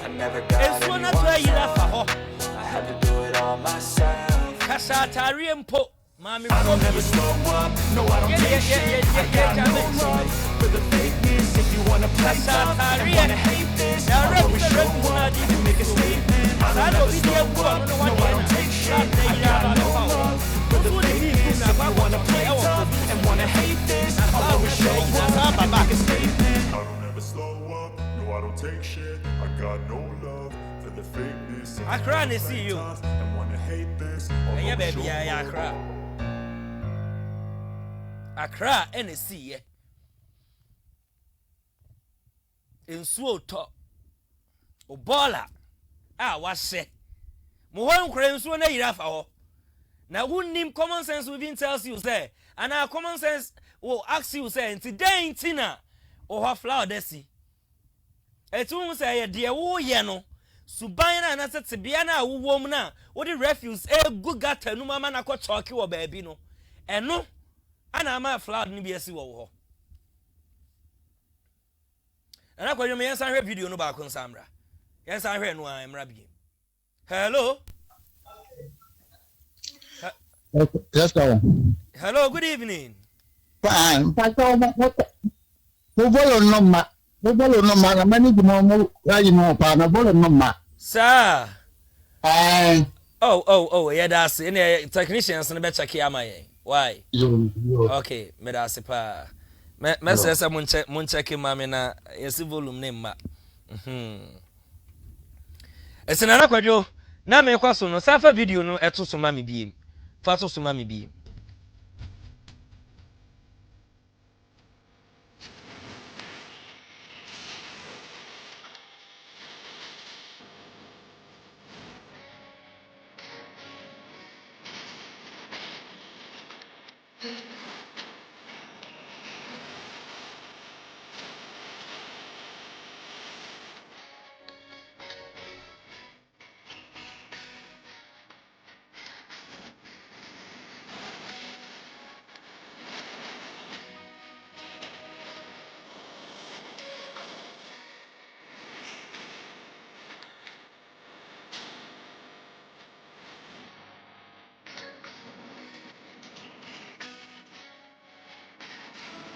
I never got anyone help. I had to do it all myself. Kasatari mpo. I don't ever slow up, no I don't take shit. I got no love for the fakeness. If you wanna play tough and wanna hate this, I'll always show up and make a statement. I don't ever slow up, no I don't take shit. I got no love for the fakeness. If you wanna play tough and wanna hate this, I'll always show up and make a statement. I don't ever slow up, no I don't take shit. I got no love for the fakeness. I cry to see you. And wanna hate this, yeah baby, yeah, I cry. Accra NC in Swoto Obola was said. Mohan cranes when they rafa. Now, wouldn't him common sense within tells you, say, and our common sense will ask you, say, today in Tina or her flower desi. It won't say, dear, oh, yano, Suban na se tebea na awowom na wo de refuse egu gata nu mama na ko choke wo baabi no eno ana ama flood ni bi esi wo ho ana kwa yome yensan hwe video no ba ko nsamra yensan hwe no a emra bi hello Yes, sir. Hello, good evening. Fine. Bolo no ma na mani di mo rayi mo pa na bolo no ma. Sir. Oh, yeah, that's any technicians na be check am aye. Why? Okay, me that's pa. Me say mun check ma me na yes volume ne ma. Esena na kwadwo na me kwaso no safa video no eto so ma me bi. Fa so so ma me bi.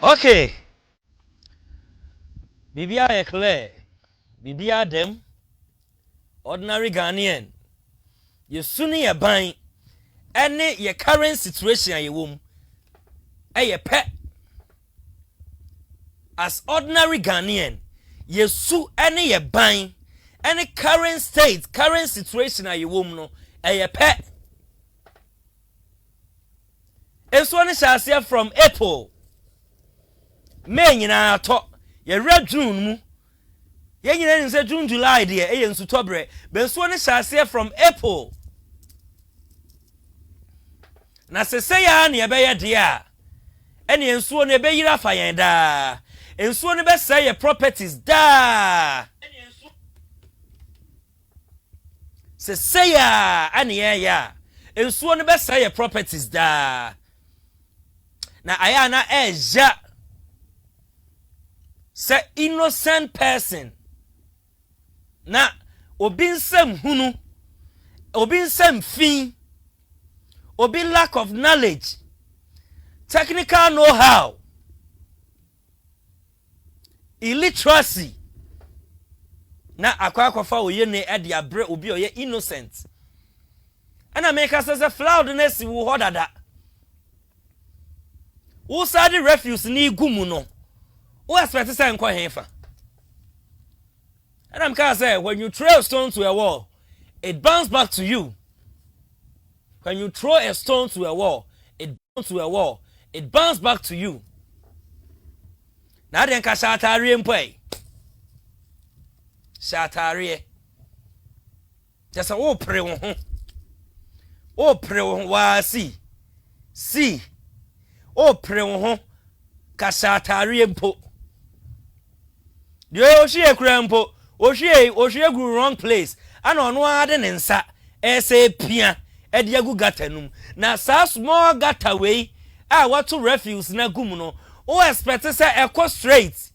Okay. Bibia e clear. Bibia dem ordinary Ghanaian. You suni ye ban any your current situation ye wom. Ye pet as ordinary Ghanaian. You su any ye ban any current state, current situation ye wom no. Ye pet. It's one shall from April. May nyina to ye red June mu ye nyina nse June July de e ye nsutobre be so ne hyase from April na sese ya na ye be ye de a ene ensuo ne be yira fa yen da ensuo ne be say ye properties da sese ya ane ye ya ensuo ne be say ye properties da na aya na eja say innocent person na obi nsem hunu obi nsem fin obi lack of knowledge technical know-how illiteracy na akwakofa oye ne ade abre obi oye innocent ana make say floudness wo hodada wo sade refuse ni gumu no who expect to say in Hefa? And I'm gonna say when you throw a stone to a wall, it bounces back to you. When you throw a stone to a wall, it bounces to a wall, it bounces back to you. Now then, Kashatari mpwe. Shatari. Just a pray one. Oh, pray one. Wa see. Oh, pray one. Kashatari mpo. Yo she ekrampo o she go wrong place ana ono ade ne nsa ese pia e de agu gata num na sa small gata we a wato refuse na gum no o expect say e straight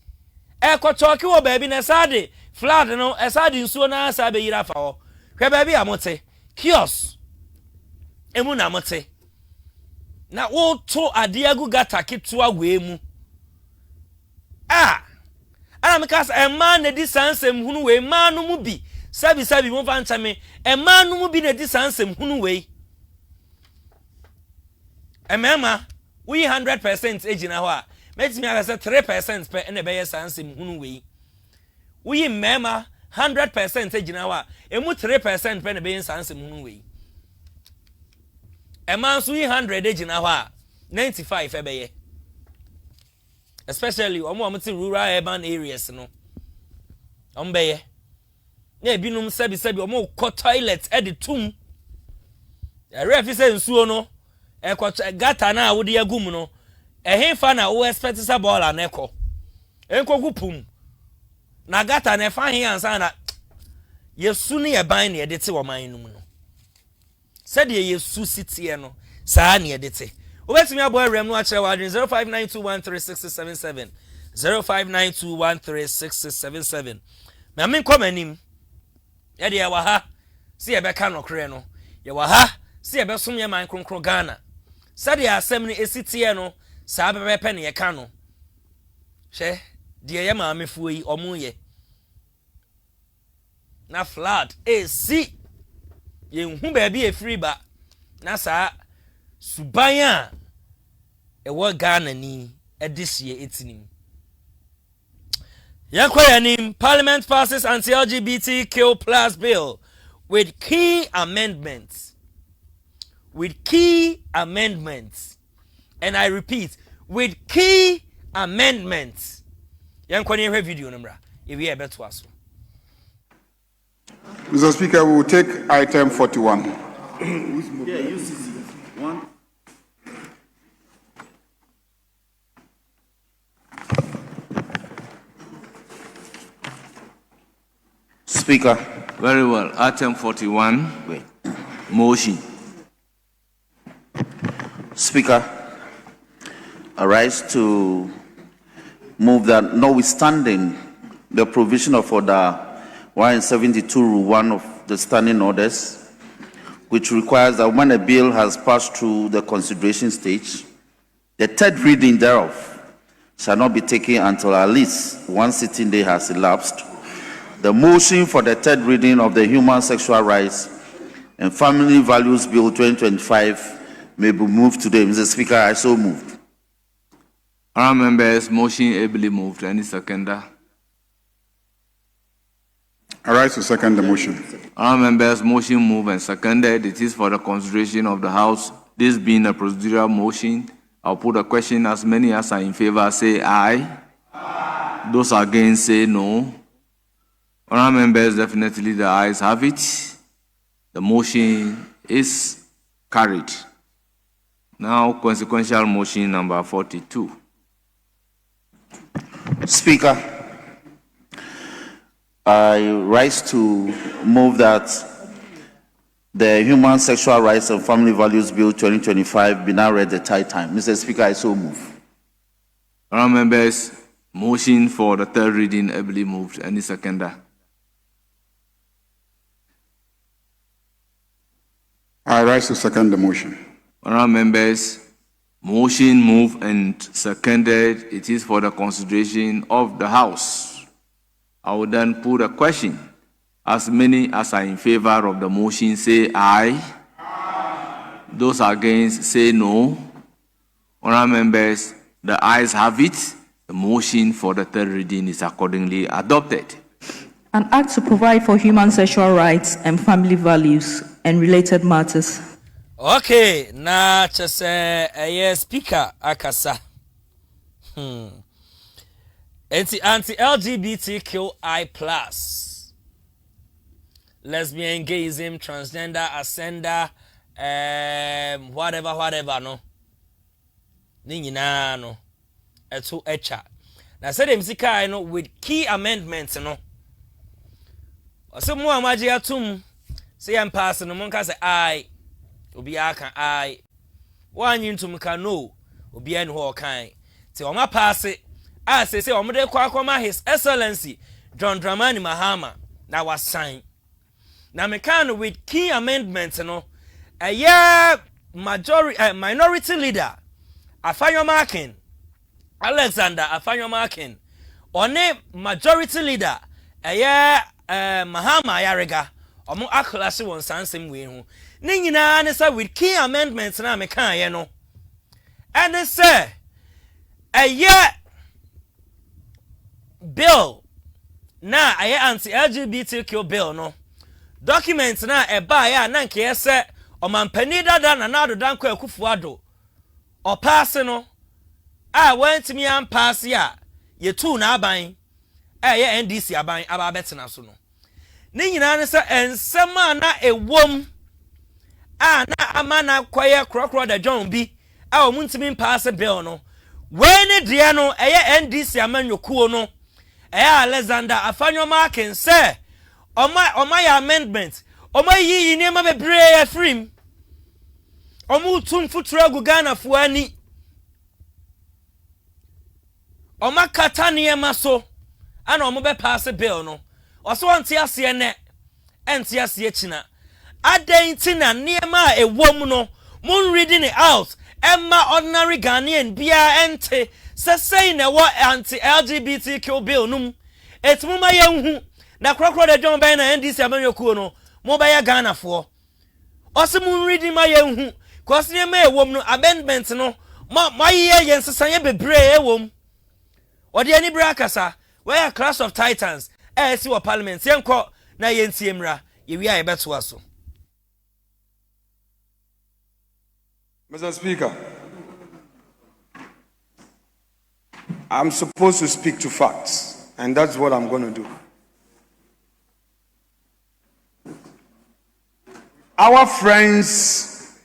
e ko choke wo baabi na sade flood no e sade nsuo na sa be yira fa ho hwe baabi amote kiosk emu na amote na wo to ade agu gata ketwa we mu ana meka sa man na di sansem hunu we man no mu bi sabi mo fa ntame man no mu bi na di sansem hunu we emema we 100% ejina ho a metimi aka say 3% pe na be ye sansem hunu we emema 100% ejina ho a emu 3% pe na be ye sansem hunu we eman so 100 ejina ho a 95 e be ye especially omo rural urban areas no ombeye na ebinum sabi omo ko toilet e de tum refi say nsuo no e ko gata na wo de agum no e henfa na wo expect say ball na ekọ enkogupum na gata na fa hen ansa na yesu ne ye ban ne ye dete wo man no mu no said ye yesu sitie no saa ne ye dete obetimi abo awrem no a kire wa 0592136677 0592136677 me amen komanim ye de wa ha se ye beka no kire no ye wa ha se ye besom ye man kronkro Ghana said ye asem ne esitie no saa bebepe ne ye ka no hwe de ye maamefuo yi omo ye na flood si yenhu baabi e free ba na saa suban a ewo Ghana ni edihye etinim yakwayanim Parliament passes anti-LGBTQ+ bill with key amendments and I repeat with key amendments yankwani hwe video number ewi e beto aso. Mr. Speaker, we will take item 41. Speaker. Very well. Item 41. Wait. Motion. Speaker, I rise to move that notwithstanding the provision of Order 172 Rule 1 of the Standing Orders, which requires that when a bill has passed through the consideration stage, the third reading thereof shall not be taken until at least one sitting day has elapsed. The motion for the third reading of the Human Sexual Rights and Family Values Bill 2025 may be moved today. Mr. Speaker, I so moved. Honourable members, motion ably moved. Any seconder? I rise to second the motion. Honourable members, motion moved and seconded. It is for the consideration of the House. This being a procedural motion, I'll put a question. As many as are in favor say aye. Aye. Those against say no. Honourable members, definitely the ayes have it. The motion is carried. Now, consequential motion number 42. Speaker, I rise to move that the Human Sexual Rights and Family Values Bill 2025 be now read the third time. Mr. Speaker, I so move. Honourable members, motion for the third reading ably moved. Any seconder? I rise to second the motion. Honourable members, motion moved and seconded. It is for the consideration of the House. I will then put a question. As many as are in favor of the motion say aye. Aye. Those against say no. Honourable members, the ayes have it. The motion for the third reading is accordingly adopted. An act to provide for human sexual rights and family values and related matters. Okay, na chese speaker akasa. Anti-LGBTQI+, lesbian, gayism, transgender, ascender, whatever, no. Nina no. Eto echa. Na say dem sika no with key amendments no. Ose mu amaje atum say am pass no monka say I obi aka I. Wanyi ntum ka no obi an ho kan. Ti o ma pass I say omde kwa His Excellency John Dramani Mahama na was sign. Na me can with key amendments no minority leader Afanyo Markin Alexander Afanyo Markin one majority leader Mahama Yarega omo aklase won sansem we hu ni nyina ne say with key amendments na me kan ye no and say bill na anti-LGBTQ bill no document na eba ya na nke yese omampani dada na nado danko akufuado o pass no went me am pass ya ye tu na aban ye NDC aban aba betena so no ni nyina ne se ensema na ewom na amana kwaye krokro da John bi omuntimi pass bill no we ne de no NDC amanyokuo no Alexander Afanyo Markin say Oma amendment. Oma yi nema bebre afrim. Omu tum futura gu Ghana fuani. Oma kata nema so. Ana omu be pass bill no. Oso anti ase ne. Enti ase china. Aden na nema ewom no. Mun reading it out. Emma ordinary Ghanaian bia ente. Say na what anti-LGBTQ bill num. It's muma yehu. Na krokro de John Ben na NDC amanyokuo no. Mo ba ya Ghana for. Ose mun reading my yehu. Cause nema ewom no amendment no. Ma ye yensesa ye bebre ewom. Odi ani bra kasa. Where a class of titans. Si wa parliament. Yenko na yentie mra. Ye wi a beto aso. Mr. Speaker, I'm supposed to speak to facts, and that's what I'm going to do. Our friends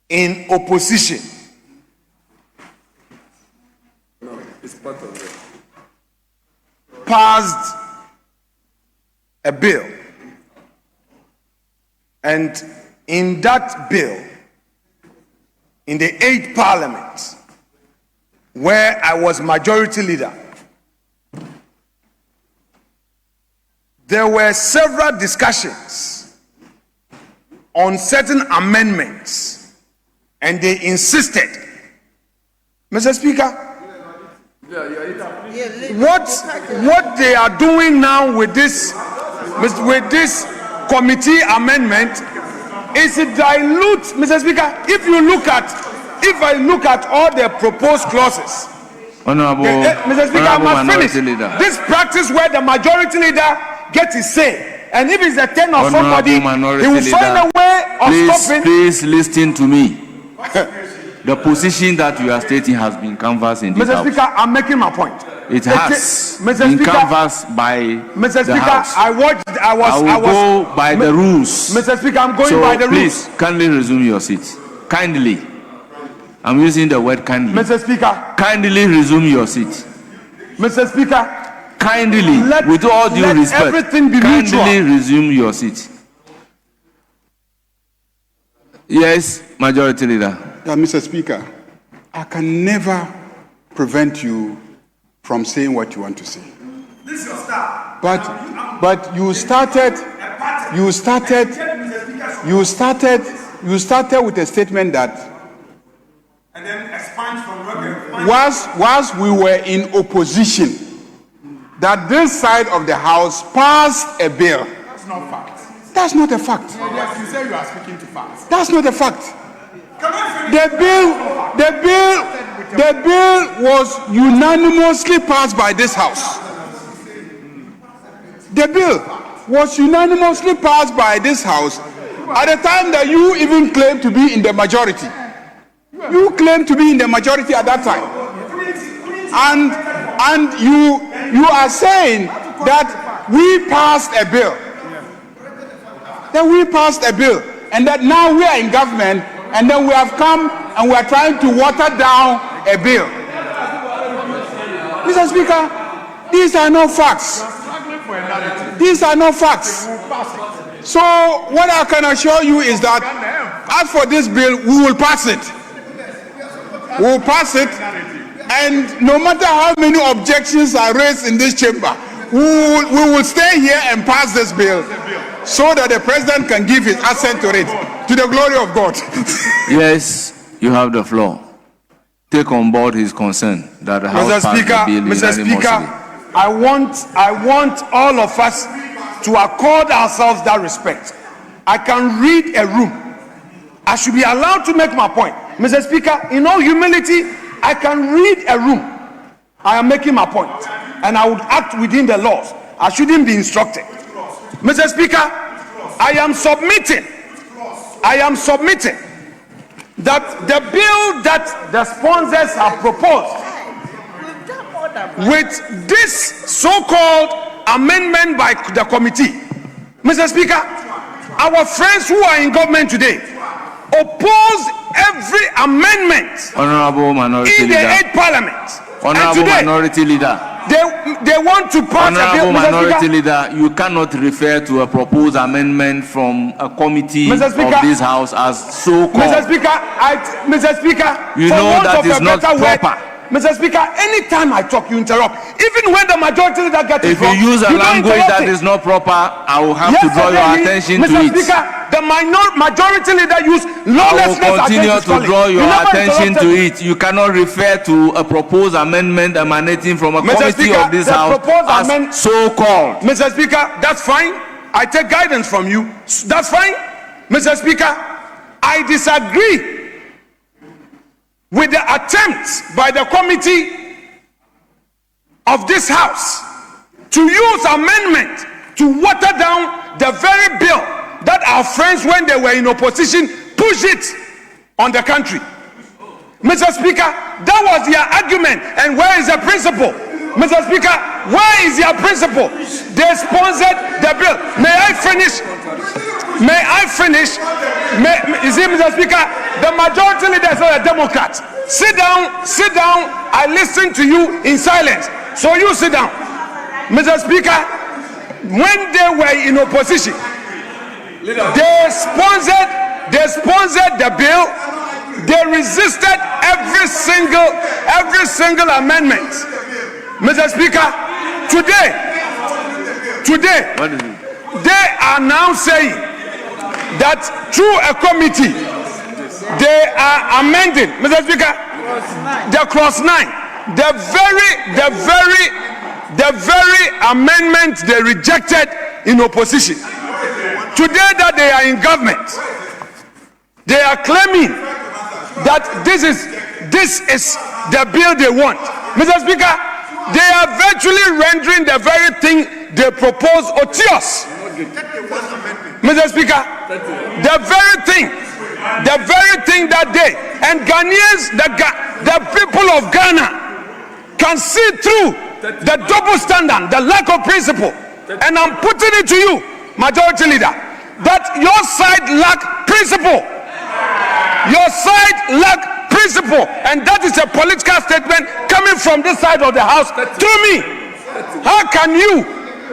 in opposition, passed a bill, and in that bill, in the 8th Parliament, where I was majority leader, there were several discussions on certain amendments, and they insisted, Mr. Speaker, what they are doing now with this committee amendment is to dilute, Mr. Speaker. If I look at all the proposed clauses, Honorable, Mr. Speaker, I must finish. Leader. This practice where the majority leader gets his say, and if it's a turn of somebody, he will find a way of stopping. Please listen to me. The position that you are stating has been canvassed in this Mr. House. Speaker, I'm making my point. It has Mr. been Speaker, canvassed by Mr. the Speaker, House. I will go by the rules. Mr. Speaker, I'm going by the rules. Please, kindly resume your seat. Kindly. I'm using the word kindly. Mr. Speaker. Kindly resume your seat. Mr. Speaker. Kindly, with all due respect, everything be kindly mutual. resume your seat. Yes, Majority Leader. Yeah, Mr. Speaker, I can never prevent you from saying what you want to say. This is your start. But you started with a statement that And then expand from whilst we were in opposition, that this side of the House passed a bill. That's not fact. That's not a fact. Yes, you say you are speaking to facts. That's not a fact. The bill was unanimously passed by this House. The bill was unanimously passed by this House at the time that you even claimed to be in the majority. You claimed to be in the majority at that time. And you are saying that we passed a bill. That we passed a bill, and that now we are in government, and then we have come and we are trying to water down a bill. Mr. Speaker, these are not facts. These are not facts. So what I can assure you is that as for this bill, we will pass it. We will pass it, and no matter how many objections are raised in this chamber, we will stay here and pass this bill so that the president can give his assent to it, to the glory of God. Yes, you have the floor. Take on board his concern that the House passed the bill unanimously. Mr. Speaker, I want all of us to accord ourselves that respect. I can read a room. I should be allowed to make my point. Mr. Speaker, in all humility, I can read a room. I am making my point, and I would act within the laws. I shouldn't be instructed. Mr. Speaker, I am submitting that the bill that the sponsors have proposed with this so-called amendment by the committee, Mr. Speaker, our friends who are in government today oppose every amendment Honorable Minority in the Leader. 8th Parliament. Honorable Minority Leader. They want to pass a bill. Minority Leader, you cannot refer to a proposed amendment from a committee of this House as so-called. Mr. Speaker, you know that is not proper. Mr. Speaker, anytime I talk, you interrupt. Even when the majority leader gets it wrong, if you use a language that is not proper, I will have to draw your attention to it. Mr. Speaker, the majority leader used lawlessness. I will continue to draw your attention to it. You cannot refer to a proposed amendment emanating from a committee of this House as so-called. Mr. Speaker, that's fine. I take guidance from you. That's fine. Mr. Speaker, I disagree with the attempt by the committee of this House to use amendment to water down the very bill that our friends, when they were in opposition, pushed it on the country. Mr. Speaker, that was their argument. And where is the principle? Mr. Speaker, where is their principle? They sponsored the bill. May I finish? You see, Mr. Speaker, the majority leaders are a Democrat. Sit down. I listen to you in silence. So you sit down. Mr. Speaker, when they were in opposition, they sponsored the bill. They resisted every single amendment. Mr. Speaker, today, they are now saying that through a committee, they are amending, Mr. Speaker, the clause 9, the very amendment they rejected in opposition. Today that they are in government, they are claiming that this is the bill they want. Mr. Speaker, they are virtually rendering the very thing they propose odious. Mr. Speaker, the very thing that day, and Ghanaians, the people of Ghana can see through the double standard, the lack of principle. And I'm putting it to you, majority leader, that your side lack principle. Your side lack principle, and that is a political statement coming from this side of the House to me. How can you,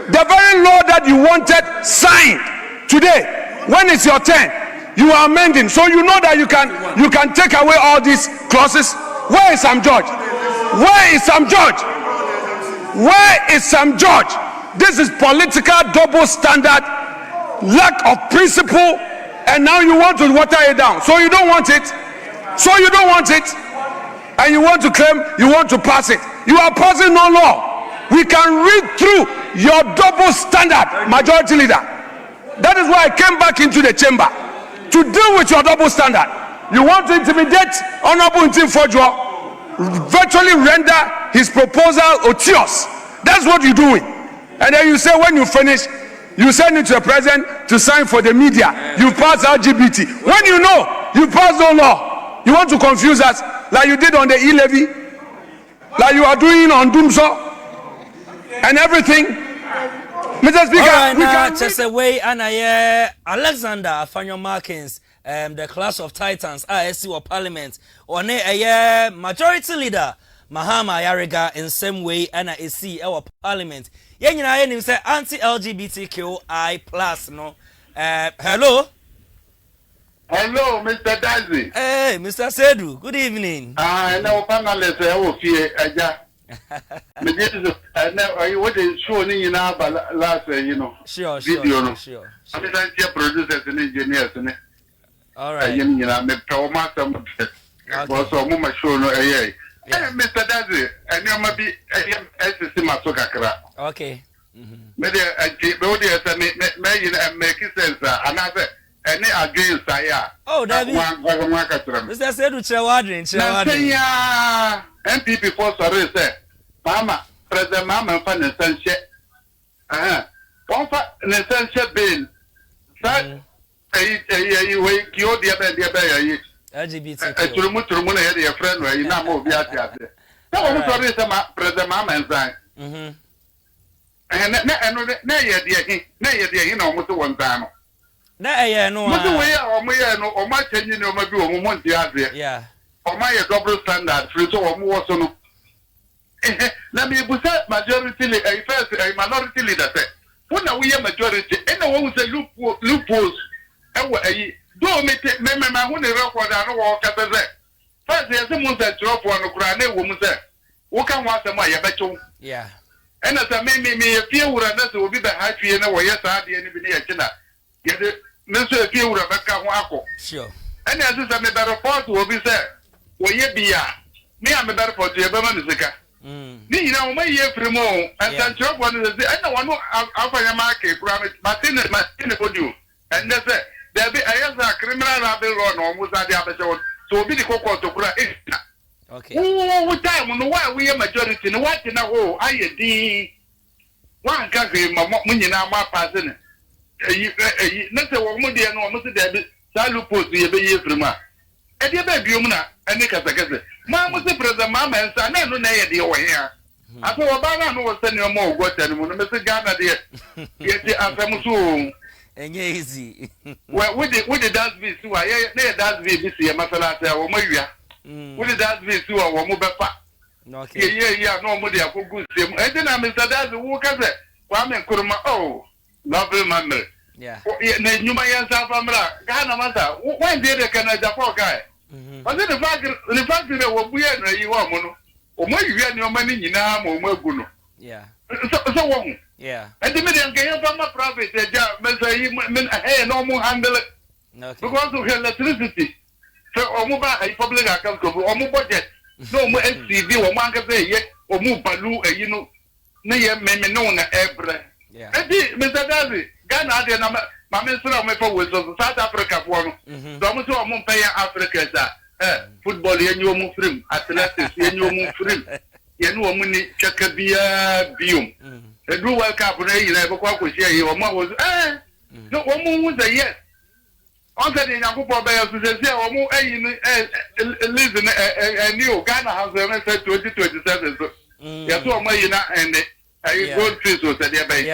the very law that you wanted signed today, when it's your turn, you are amending, so you know that you can take away all these clauses? Where is Sam George? Where is Sam George? Where is Sam George? This is political double standard, lack of principle, and now you want to water it down. So you don't want it. And you want to claim you want to pass it. You are passing no law. We can read through your double standard, majority leader. That is why I came back into the chamber to deal with your double standard. You want to intimidate Honorable Ntimfojwo, virtually render his proposal odious. That's what you're doing. And then you say when you finish, you send it to the president to sign for the media. You pass LGBT. When you know you pass no law, you want to confuse us like you did on the e-levy, like you are doing on Dumso and everything. Mr. Speaker, right, we can just away and Alexander Afanyo Markins, the class of titans, ISC or Parliament, or a majority leader, Mahama Yariga, in same way, and I see our Parliament. Yen you say anti-LGBTQI plus no. Hello, Mr. Dizzi. Hey, Mr. Sedu. Good evening. No panelist. I will fear. What is showing in our last, Sure. video. I'm producers and engineers. All right. Mr. Dizzi, and you might be okay. Make sense, another. Any against oh, David. Mr. Sedu Chewadrin. MPP for sorry, sir. Mama, President Mama, fan essential. One for an essential bill. Sir, you wake your dear LGBT. Your friend, where you now move yet. Sorry, President Mama and Zai. And you know, one time. No. Yeah. Or my double standard, free to more so. na me busa majority first minority leader say when we are majority and one say loopholes e do me ma hu ne record an wo kata say first yes mo say drop one kura na wo mu say wo kan wa say ma ye becho yeah and as a me fie wura na so obi be ha fie na wo ye sa de ni bi ne ye kina ye de me so fie wura be ka ho akọ sure and as a me be report wo bi say wo ye bia me am be report ye be ma ni sika ni nyina wo ma ye free mo and san drop one say and one afanya ma ke kura me matine bodu and say there be a criminal rabble law no mo sa de abese so obi di kokko to kura okay wo time no why we majority no what na ho aye di wan ka gbe mo nyina ma pass ne na se wo mo de no mo se de salu post ye be ye frima e de be biom na ene kasa kasa ma mo se president ma mensa na no na ye de wo he a aso wo ba na no wo se ne mo ogota ne mo no me se Ghana de ye ti afem so enye easy well with the dance beat so yeah na dance beat bi se masala say wo mawia with the dance beat so wo mo befa okay yeah no mo de akogu sem e de na Mr. Dance wo ka say wa me nkuruma oh lovely man yeah na nyuma ya sa famra Ghana masa when dey the Canada for guy but the fact that wo buye na yi wa mo no o mo yia ni o ma ni nyina mo agu no yeah so wo yeah and the median can from my private hey no more handle it because of electricity so omuba a public account omu budget no mo SCD o man ka say ye omu balu e no na ye me no na ebre yeah and Mr. Dazzy Ghana de na ma me sra me for so South Africa for no so mo so omu pay Africa sa football ye nyomu free athletics ye nyomu free ye no omu ni chaka bia biom do World Cup na yi na bekwa kwesi ayi o ma wo no wo mu say yes on say the Yakubu be so say o mu ayi ni listen new Ghana has say 2027 so ya so o ma yi na and ayi gold fish so say dey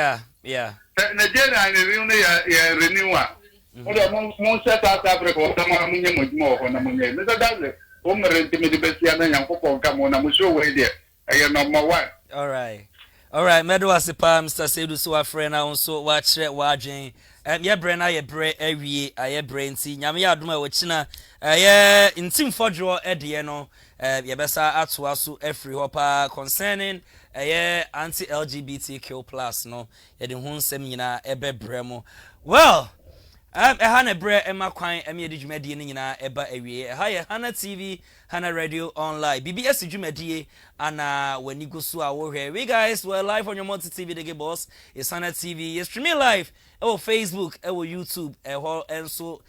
yeah Nigeria ni renew ya renew a o do mo set South Africa o ta ma mu nye mo ho na mo nye Mr. Dazzy o mere ntimi be sia na Yakubu ka mo na mo show we there ayi number 1 all right medo asipa Mr. Sedu so afre na onso wa kire wa adwen ye bre na ye bre awie aye bre nti nyame ya adom a wachina ye ntim fodro de no ye besa atoa so afri hopa concerning anti LGBTQ+ no ye de ho nsem nyina ebebre mo well hana bre ema kwan eme de dwumadie ne nyina eba awie ha ye Hana TV Hana Radio Online BBS dwumadie ana wani go so awohwe we guys were live on your multi TV the boss is Hana TV you streaming live Facebook YouTube enso